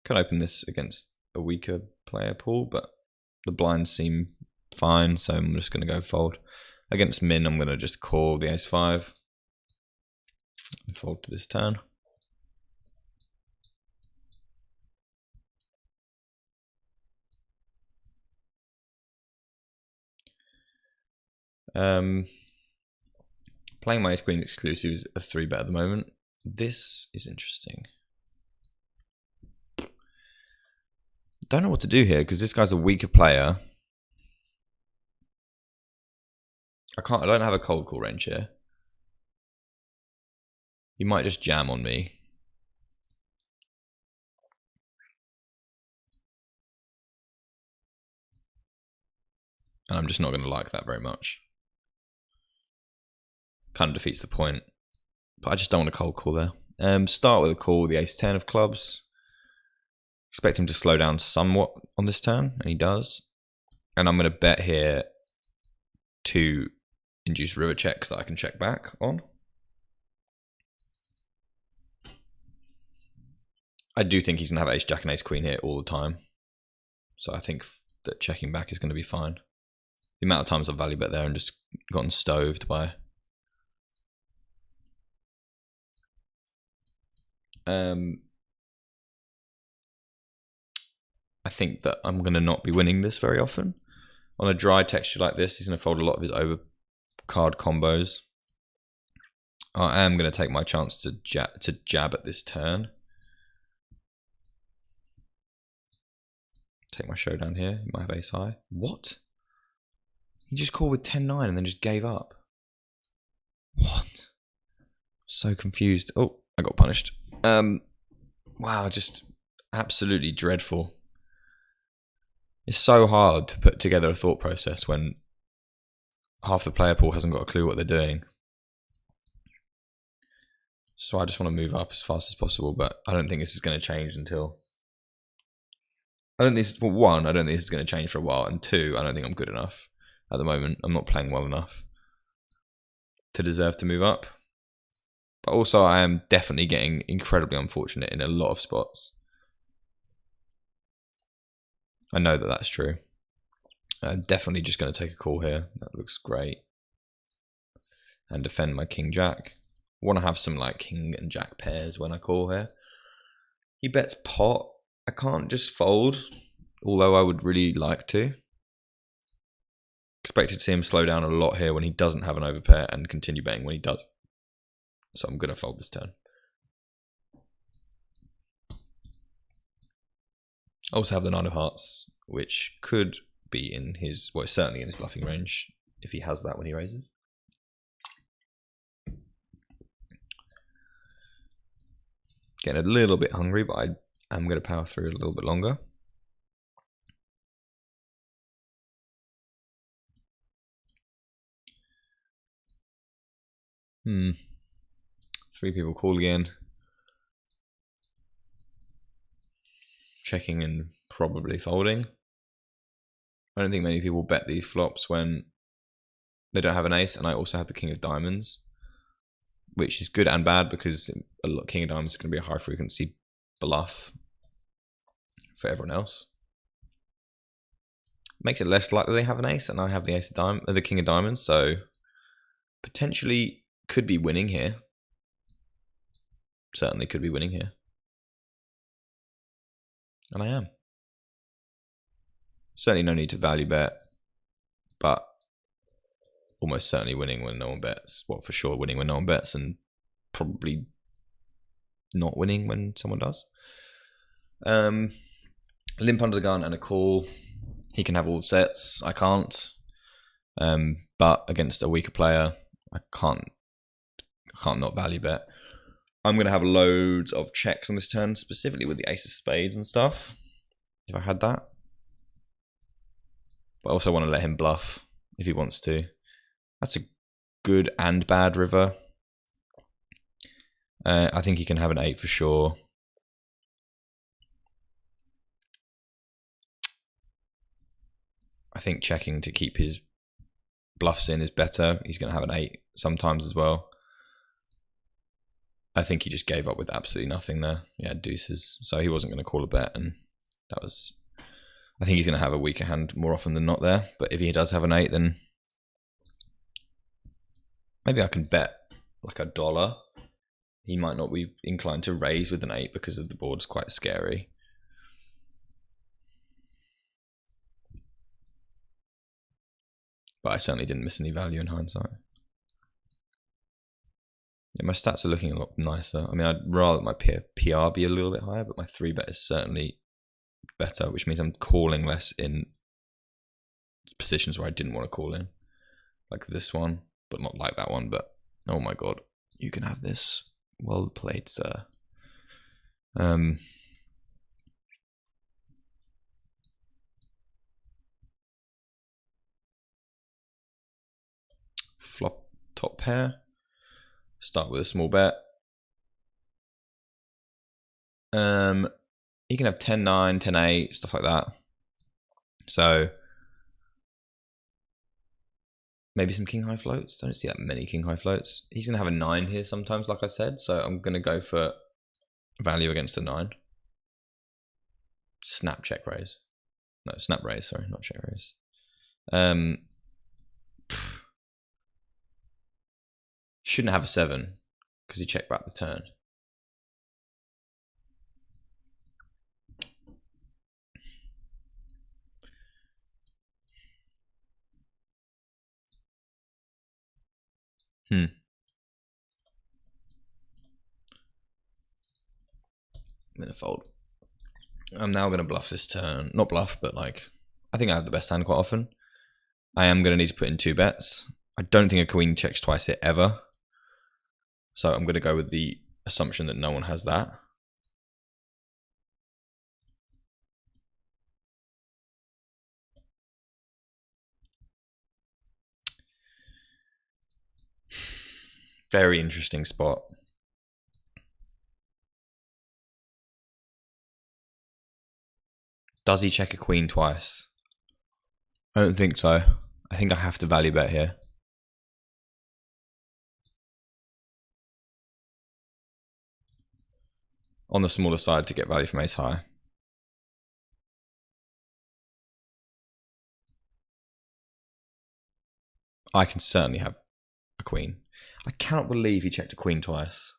Can open this against a weaker player pool, but the blinds seem fine, so I'm just going to go fold. Against min, I'm going to just call the ace-5 and fold to this turn. Playing my ace-queen exclusive is a 3-bet at the moment. This is interesting. Don't know what to do here because this guy's a weaker player. I don't have a cold call range here. He might just jam on me. And I'm just not going to like that very much. Kind of defeats the point. But I just don't want to cold call there. Start with a call with the ace-10 of clubs. Expect him to slow down somewhat on this turn, and he does. And I'm going to bet here to induce river checks that I can check back on. I do think he's going to have ace-jack and ace-queen here all the time. So I think that checking back is going to be fine. The amount of times I've value bet there and just gotten stoved by... I think that I'm going to not be winning this very often. On a dry texture like this, he's going to fold a lot of his overcard combos. I am going to take my chance to jab at this turn. Take my showdown here. He might have ace high. What? He just called with 10-9 and then just gave up. What? So confused. Oh, I got punished. Wow, just absolutely dreadful. It's so hard to put together a thought process when half the player pool hasn't got a clue what they're doing. So I just want to move up as fast as possible, but I don't think this is going to change until... I don't think this, well, one, I don't think this is going to change for a while, and two, I don't think I'm good enough at the moment. I'm not playing well enough to deserve to move up. But also I am definitely getting incredibly unfortunate in a lot of spots. I know that that's true. I'm definitely just going to take a call here. That looks great. And defend my king jack. I want to have some like king and jack pairs when I call here. He bets pot. I can't just fold, although I would really like to. Expected to see him slow down a lot here when he doesn't have an overpair and continue betting when he does. So I'm going to fold this turn. Also have the 9 of hearts, which could be in his, well, certainly in his bluffing range if he has that when he raises. Getting a little bit hungry, but I am going to power through a little bit longer. Three people call again. Checking and probably folding. I don't think many people bet these flops when they don't have an ace, and I also have the king of diamonds, which is good and bad because king of diamonds is going to be a high frequency bluff for everyone else. Makes it less likely they have an ace, and I have the ace of diamonds, the king of diamonds, so potentially could be winning here. Certainly could be winning here. And I am. Certainly no need to value bet, but almost certainly winning when no one bets. Well, for sure winning when no one bets, and probably not winning when someone does. Limp under the gun and a call. He can have all the sets. I can't. But against a weaker player, I can't not value bet. I'm going to have loads of checks on this turn, specifically with the ace of spades and stuff, if I had that. But I also want to let him bluff if he wants to. That's a good and bad river. I think he can have an 8 for sure. I think checking to keep his bluffs in is better. He's going to have an 8 sometimes as well. I think he just gave up with absolutely nothing there. Yeah, deuces. So he wasn't going to call a bet, and that was... I think he's going to have a weaker hand more often than not there. But if he does have an 8, then maybe I can bet like $1. He might not be inclined to raise with an 8 because of the board's quite scary. But I certainly didn't miss any value in hindsight. Yeah, my stats are looking a lot nicer. I mean, I'd rather my PR be a little bit higher, but my 3-bet is certainly better, which means I'm calling less in positions where I didn't want to call in, like this one, but not like that one. But oh my god, you can have this. Well played, sir. Flop top pair. Start with a small bet. You can have 10-9, 10-8, stuff like that. So maybe some king high floats. Don't see that many king high floats. He's gonna have a 9 here sometimes, like I said. So I'm gonna go for value against the 9. Snap check raise. No, snap raise. Sorry, not check raise. Shouldn't have a 7 because he checked back the turn. I'm gonna fold. I'm now gonna bluff this turn. Not bluff, but like, I think I have the best hand quite often. I am gonna need to put in 2 bets. I don't think a queen checks twice here ever. So I'm gonna go with the assumption that no one has that. Very interesting spot. Does he check a queen twice? I don't think so. I think I have to value bet here. On the smaller side to get value from ace high. I can certainly have a queen. I cannot believe he checked a queen twice.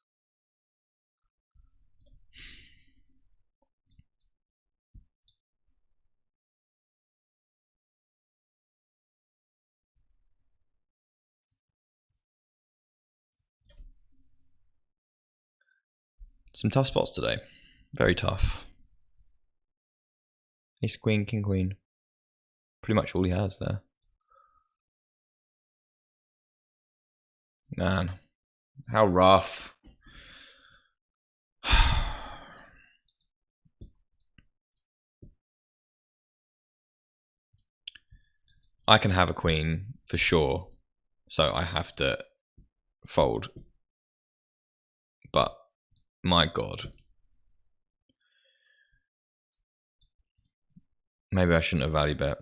Some tough spots today. Very tough. Ace queen, king queen. Pretty much all he has there. Man, how rough. I can have a queen for sure, so I have to fold. But my god. Maybe I shouldn't have value bet.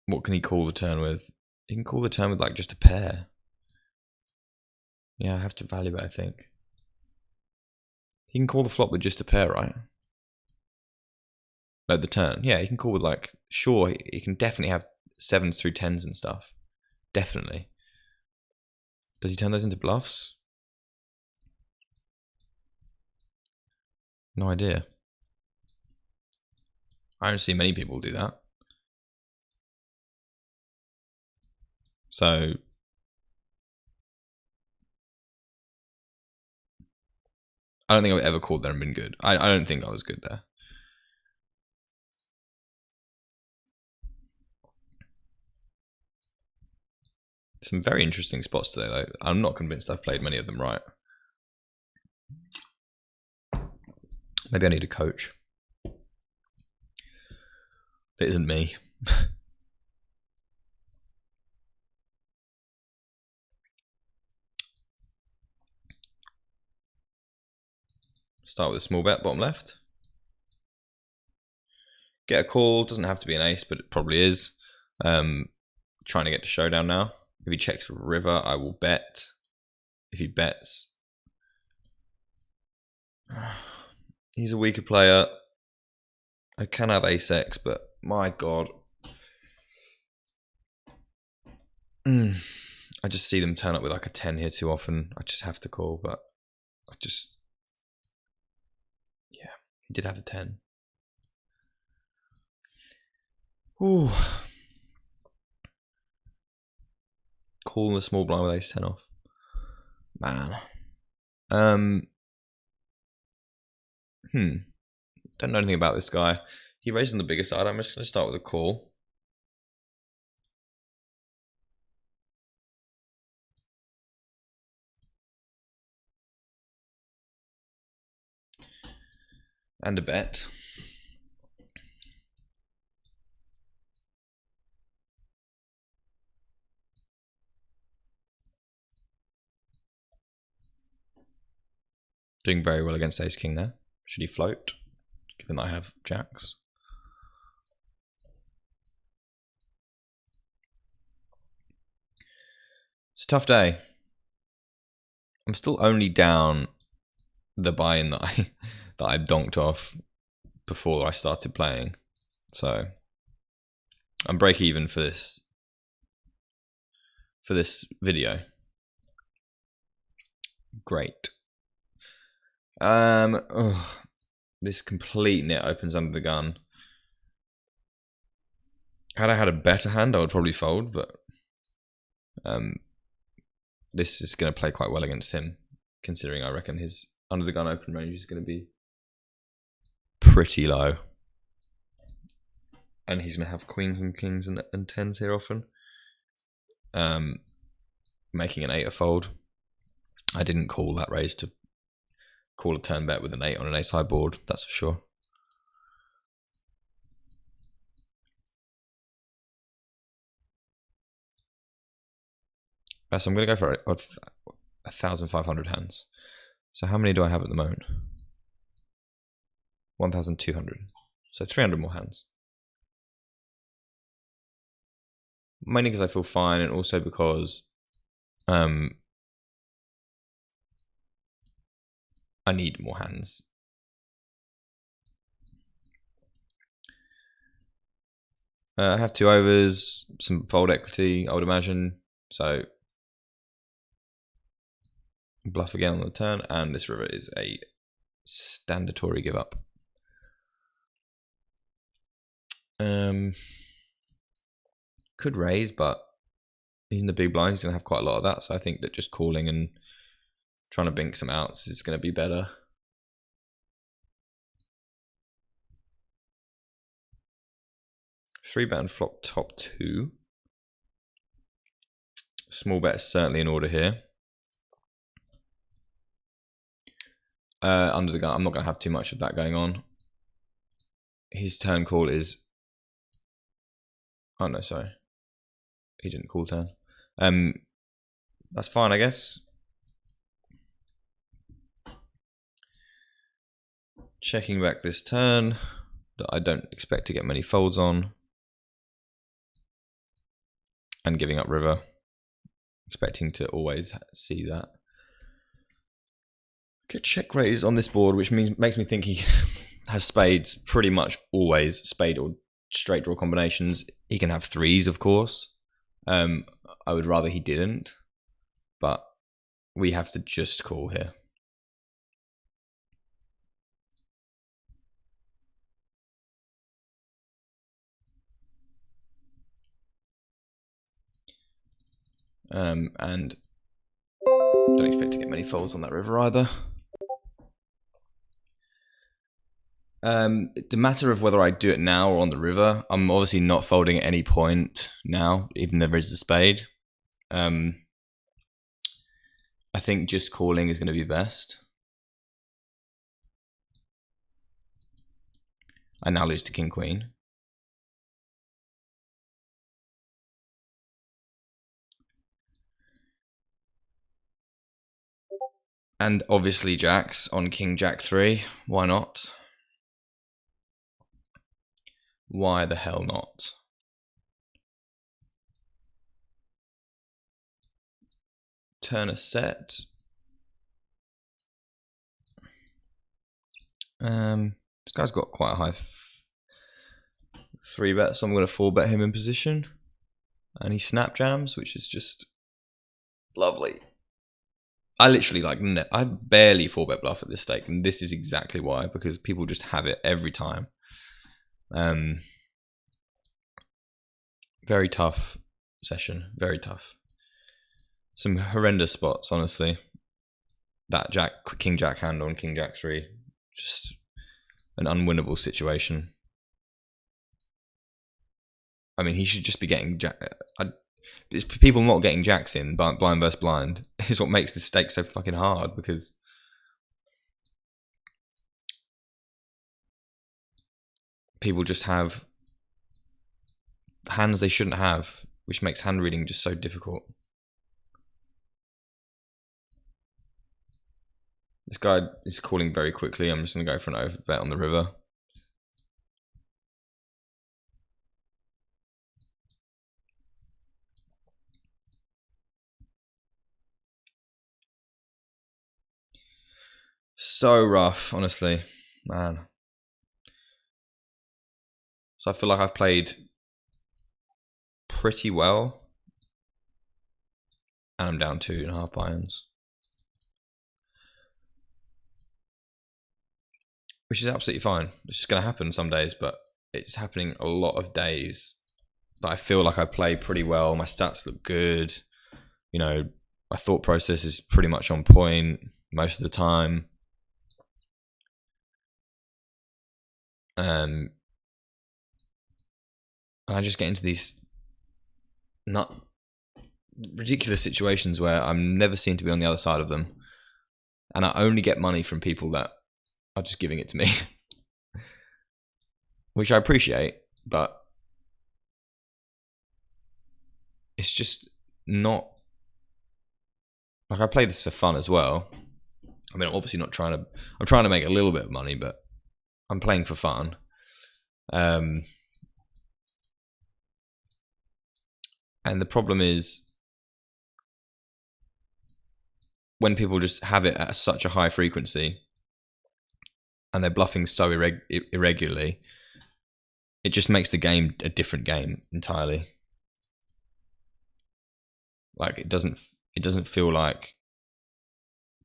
What can he call the turn with? He can call the turn with like just a pair. Yeah, I have to value bet, I think. He can call the flop with just a pair, right? Like the turn. Yeah, he can call with like, sure, he can definitely have 7s through 10s and stuff. Definitely. Does he turn those into bluffs? No idea. I don't see many people do that. So I don't think I've ever called there and been good. I don't think I was good there. Some very interesting spots today, though. I'm not convinced I've played many of them right. Maybe I need a coach. It isn't me. Start with a small bet, bottom left. Get a call. Doesn't have to be an ace, but it probably is. Trying to get to showdown now. If he checks river, I will bet. If he bets, he's a weaker player. I can have ace X, but my god. I just see them turn up with like a 10 here too often. I just have to call, but I just... Yeah, he did have a 10. Ooh. Calling the small blind with ace 10 off. Man. Don't know anything about this guy. He raised on the bigger side. I'm just going to start with a call. And a bet. Doing very well against ace king there. Should he float? Given that I have jacks. It's a tough day. I'm still only down the buy-in that I donked off before I started playing. So I'm break even for this video. Great. This complete nit opens under the gun. Had I had a better hand, I would probably fold, but this is going to play quite well against him, considering I reckon his under the gun open range is going to be pretty low. And he's going to have queens and kings and tens here often. Making an 8 a fold. I didn't call that raise to call a turn bet with an 8 on an ace high board, that's for sure. So I'm going to go for 1,500 hands. So how many do I have at the moment? 1,200. So 300 more hands. Mainly because I feel fine, and also because I need more hands. I have 2 overs, some fold equity, I would imagine. So bluff again on the turn, and this river is a standatory give up. Could raise, but he's in the big blind. He's going to have quite a lot of that. So I think that just calling and trying to bink some outs is going to be better. Three bet and flop top 2. Small bet is certainly in order here. Under the gun, I'm not going to have too much of that going on. His turn call is... Oh no, sorry. He didn't call turn. That's fine, I guess. Checking back this turn that I don't expect to get many folds on. And giving up river. Expecting to always see that. Get check raise on this board, which makes me think he has spades pretty much always, spade or straight draw combinations. He can have 3s, of course. I would rather he didn't, but we have to just call here. And don't expect to get many folds on that river either. The matter of whether I do it now or on the river, I'm obviously not folding at any point now, even though there is a spade. I think just calling is going to be best. I now lose to king queen. And obviously jacks on king jack 3. Why not? Why the hell not? Turn a set. This guy's got quite a high 3 bet, so I'm going to 4 bet him in position. And he snap jams, which is just lovely. I literally I barely 4 bet bluff at this stake, and this is exactly why, because people just have it every time. Very tough session, very tough. Some horrendous spots, honestly. That king jack hand on king jack 3, just an unwinnable situation. I mean, he should just be getting it's people not getting jacks in blind versus blind is what makes this stake so fucking hard, because people just have hands they shouldn't have, which makes hand reading just so difficult. This guy is calling very quickly. I'm just going to go for an overbet on the river. So rough, honestly, man. So I feel like I've played pretty well, and I'm down 2.5 buy-ins, which is absolutely fine. It's just going to happen some days, but it's happening a lot of days that I feel like I play pretty well. My stats look good. You know, my thought process is pretty much on point most of the time. And I just get into these ridiculous situations where I'm never seen to be on the other side of them, and I only get money from people that are just giving it to me, which I appreciate, but it's just not like I play this for fun as well. I mean, I'm obviously not trying to. I'm trying to make a little bit of money, but I'm playing for fun. And the problem is when people just have it at such a high frequency and they're bluffing so irregularly, it just makes the game a different game entirely. Like it doesn't feel like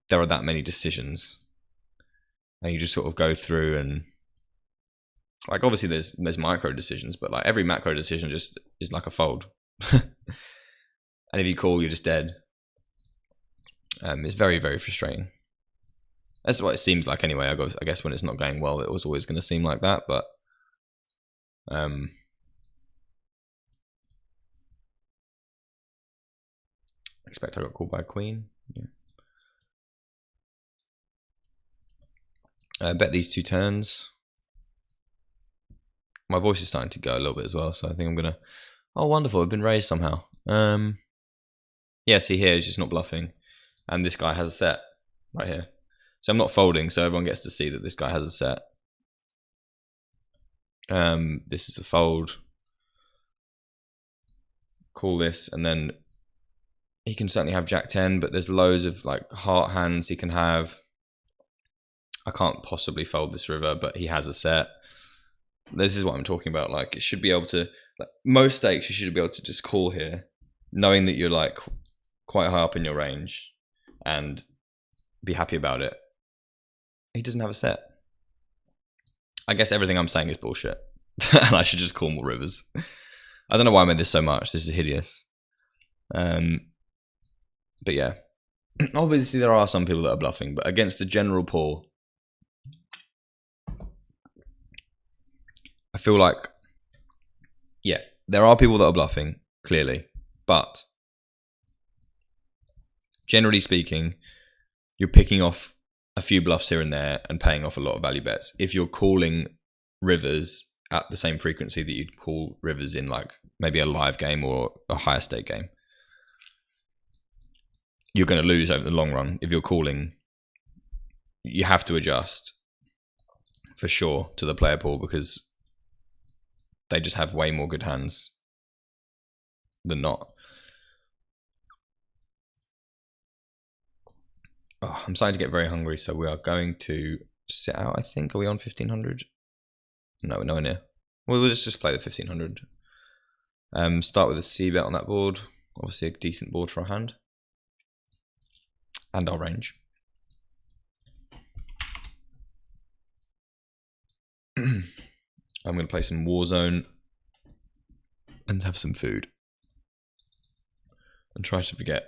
there are that many decisions, and you just sort of go through and like obviously there's micro decisions, but like every macro decision just is like a fold. And if you call, you're just dead. It's very, very frustrating. That's what it seems like anyway. I guess when it's not going well, it was always going to seem like that. But expect I got called by a queen. Yeah. Bet these 2 turns. My voice is starting to go a little bit as well, so I think I'm gonna. Oh, wonderful! I've been raised somehow. Yeah, see here, it's just not bluffing, and this guy has a set right here. So I'm not folding, so everyone gets to see that this guy has a set. This is a fold. Call this, and then he can certainly have Jack 10, but there's loads of like heart hands he can have. I can't possibly fold this river, but he has a set. This is what I'm talking about. Like it should be able to, like, most stakes you should be able to just call here, knowing that you're like quite high up in your range, and be happy about it. He doesn't have a set. I guess everything I'm saying is bullshit, and I should just call more rivers. I don't know why I made this so much. This is hideous. But yeah, obviously there are some people that are bluffing, but against the general pool, I feel like, yeah, there are people that are bluffing, clearly, but generally speaking, you're picking off a few bluffs here and there and paying off a lot of value bets. If you're calling rivers at the same frequency that you'd call rivers in like maybe a live game or a higher stake game, you're going to lose over the long run. If you're calling, you have to adjust for sure to the player pool, because they just have way more good hands than not. Oh, I'm starting to get very hungry, so we are going to sit out, I think. Are we on 1500? No, we're nowhere near. Well, we'll just play the 1500. Start with a C bet on that board. Obviously a decent board for our hand. And our range. I'm going to play some Warzone and have some food. And try to forget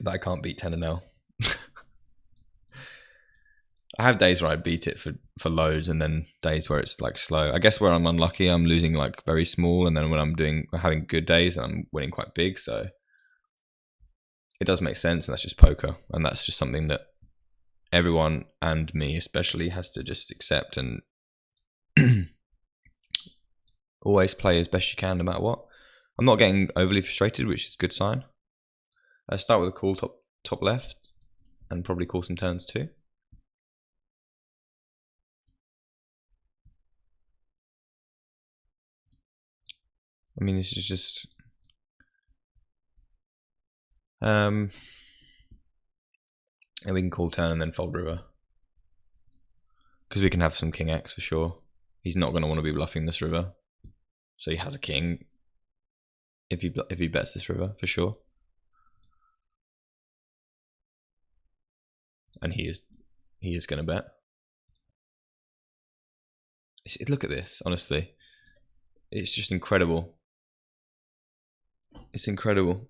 that I can't beat 10-0. I have days where I beat it for loads, and then days where it's like slow. I guess where I'm unlucky, I'm losing like very small, and then when I'm having good days, I'm winning quite big. So it does make sense, and that's just poker, and that's just something that everyone, and me especially, has to just accept and always play as best you can, no matter what. I'm not getting overly frustrated, which is a good sign. I start with a call top left, and probably call some turns too. I mean, this is just and we can call turn and then fold river, because we can have some king X for sure. He's not going to want to be bluffing this river, so he has a king if he bets this river for sure. And he is going to bet. Look at this, honestly. It's just incredible. It's incredible.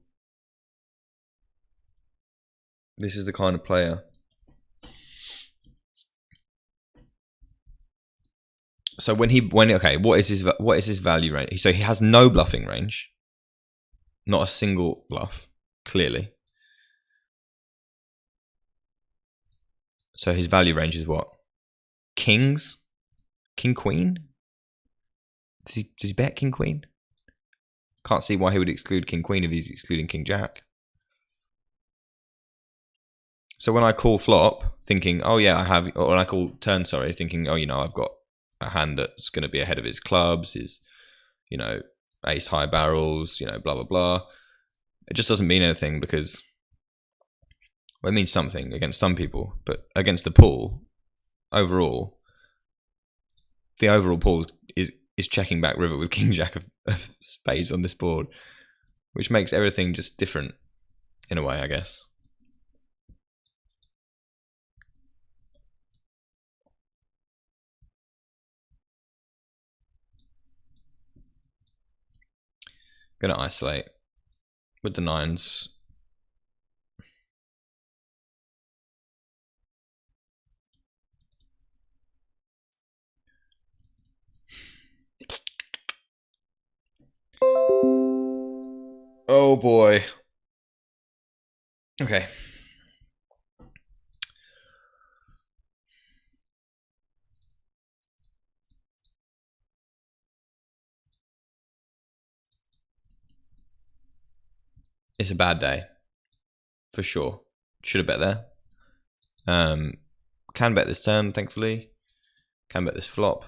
This is the kind of player. So okay, what is his value range? So he has no bluffing range. Not a single bluff, clearly. So his value range is what? Kings? King Queen? Does he bet King Queen? Can't see why he would exclude King Queen if he's excluding King Jack. So when I call flop, thinking, oh yeah, I have, or when I call turn, sorry, thinking, oh, I've got a hand that's going to be ahead of his clubs, his, ace high barrels, blah, blah, blah. It just doesn't mean anything, because, well, it means something against some people, but against the pool, overall, the overall pool is checking back river with King Jack of spades on this board, which makes everything just different in a way, I guess. Gonna isolate with the nines. Oh boy. Okay. It's a bad day, for sure. Should have bet there. Can bet this turn, thankfully. Can bet this flop.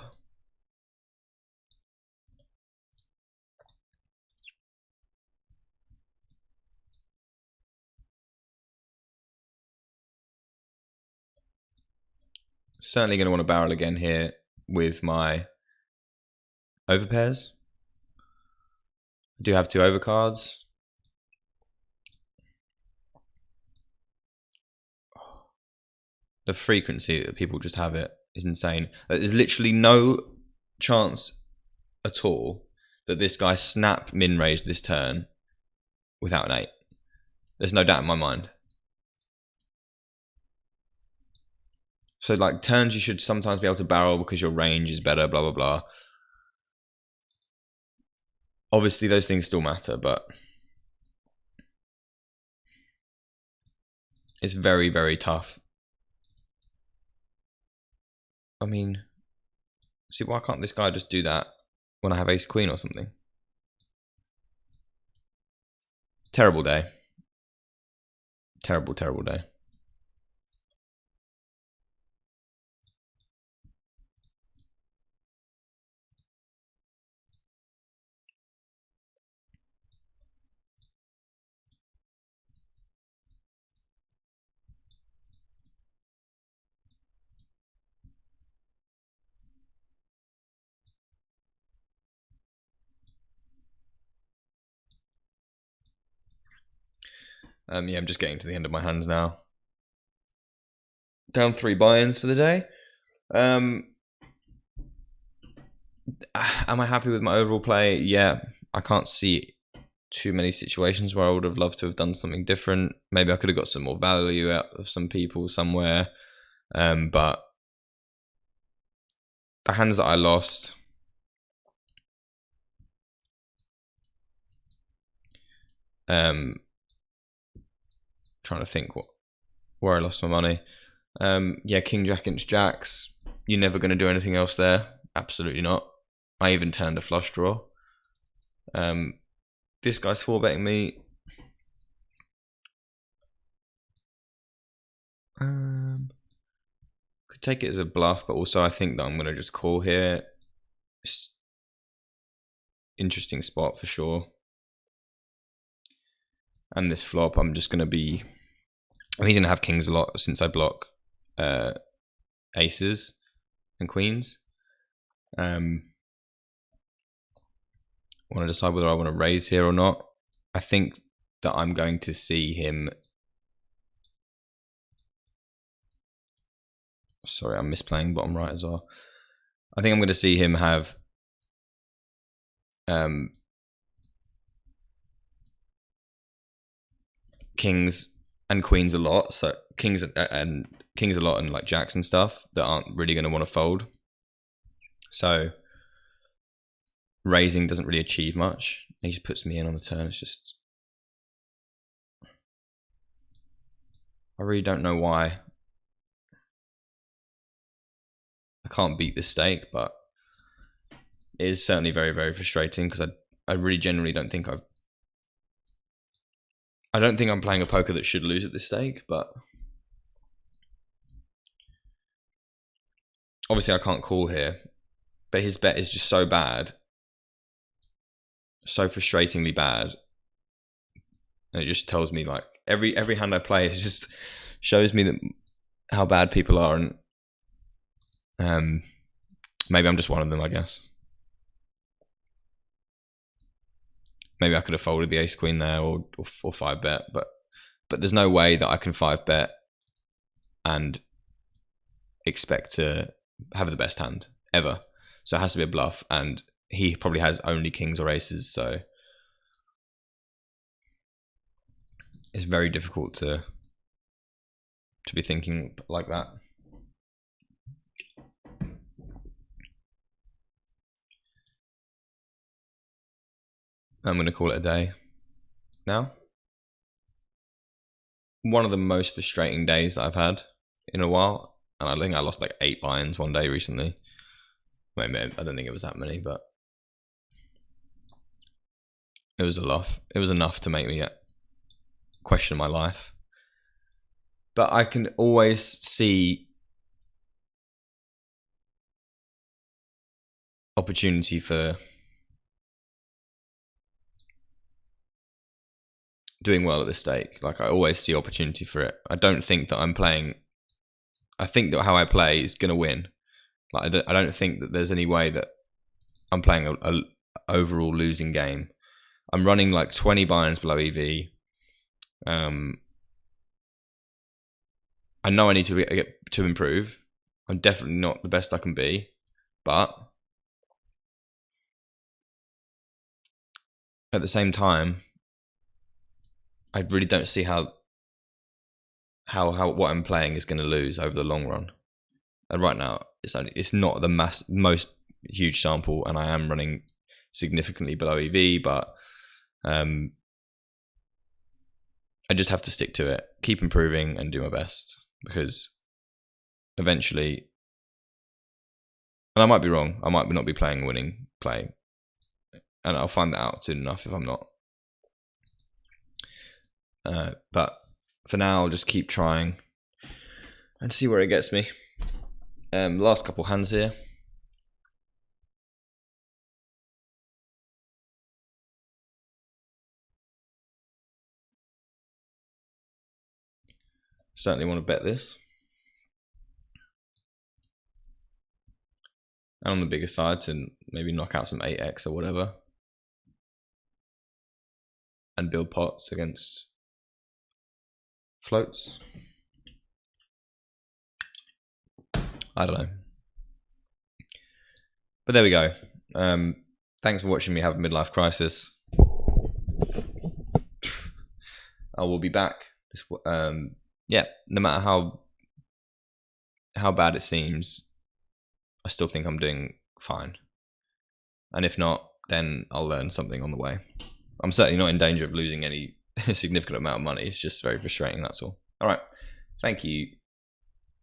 Certainly going to want to barrel again here with my overpairs. I do have two overcards. The frequency that people just have it is insane. There's literally no chance at all that this guy snap min raised this turn without an 8. There's no doubt in my mind. So like turns you should sometimes be able to barrel because your range is better, blah, blah, blah. Obviously those things still matter, but it's very, very tough. I mean, see, why can't this guy just do that when I have ace queen or something? Terrible day. Terrible, terrible day. Yeah, I'm just getting to the end of my hands now. Down 3 buy-ins for the day. Am I happy with my overall play? Yeah, I can't see too many situations where I would have loved to have done something different. Maybe I could have got some more value out of some people somewhere. But the hands that I lost. Trying to think where I lost my money. Yeah, King Jack against Jacks. You're never going to do anything else there. Absolutely not. I even turned a flush draw. This guy's 4-betting me. Could take it as a bluff, but also I think that I'm going to just call here. Interesting spot for sure. And this flop, I'm just going to be... he's going to have kings a lot since I block aces and queens. I want to decide whether I want to raise here or not. I think that I'm going to see him... Sorry, I'm misplaying bottom right as well. I think I'm going to see him have kings and queens a lot. So kings and kings a lot and like jacks and stuff that aren't really going to want to fold. So raising doesn't really achieve much. He just puts me in on the turn. It's just... I really don't know why. I can't beat this stake, but it is certainly very, very frustrating because I really genuinely don't think I don't think I'm playing a poker that should lose at this stake, but obviously I can't call here. But his bet is just so bad, so frustratingly bad, and it just tells me like every hand I play is just shows me that how bad people are, and maybe I'm just one of them, I guess. Maybe I could have folded the ace queen there or 5-bet, but there's no way that I can 5-bet and expect to have the best hand ever. So it has to be a bluff, and he probably has only kings or aces, so it's very difficult to be thinking like that. I'm going to call it a day now. One of the most frustrating days that I've had in a while, and I think I lost like 8 buy-ins one day recently. Maybe, I don't think it was that many, but it was a lot. It was enough to make me question my life. But I can always see opportunity for doing well at this stake. Like, I always see opportunity for it. I don't think that I'm playing... I think that how I play is going to win. Like, I don't think that there's any way that I'm playing a overall losing game. I'm running like 20 buy-ins below EV. I know I need to get to improve. I'm definitely not the best I can be, but at the same time, I really don't see how what I'm playing is going to lose over the long run. And right now, it's not the most huge sample, and I am running significantly below EV, but I just have to stick to it, keep improving, and do my best, because eventually, and I might be wrong, I might not be playing a winning play, and I'll find that out soon enough if I'm not. But for now, I'll just keep trying and see where it gets me. Last couple hands here. Certainly want to bet this. And on the bigger side to maybe knock out some 8x or whatever. And build pots against floats. I don't know. But there we go. Thanks for watching me have a midlife crisis. I will be back. Yeah, no matter how bad it seems, I still think I'm doing fine. And if not, then I'll learn something on the way. I'm certainly not in danger of losing any significant amount of money. It's just very frustrating, that's all. All right. Thank you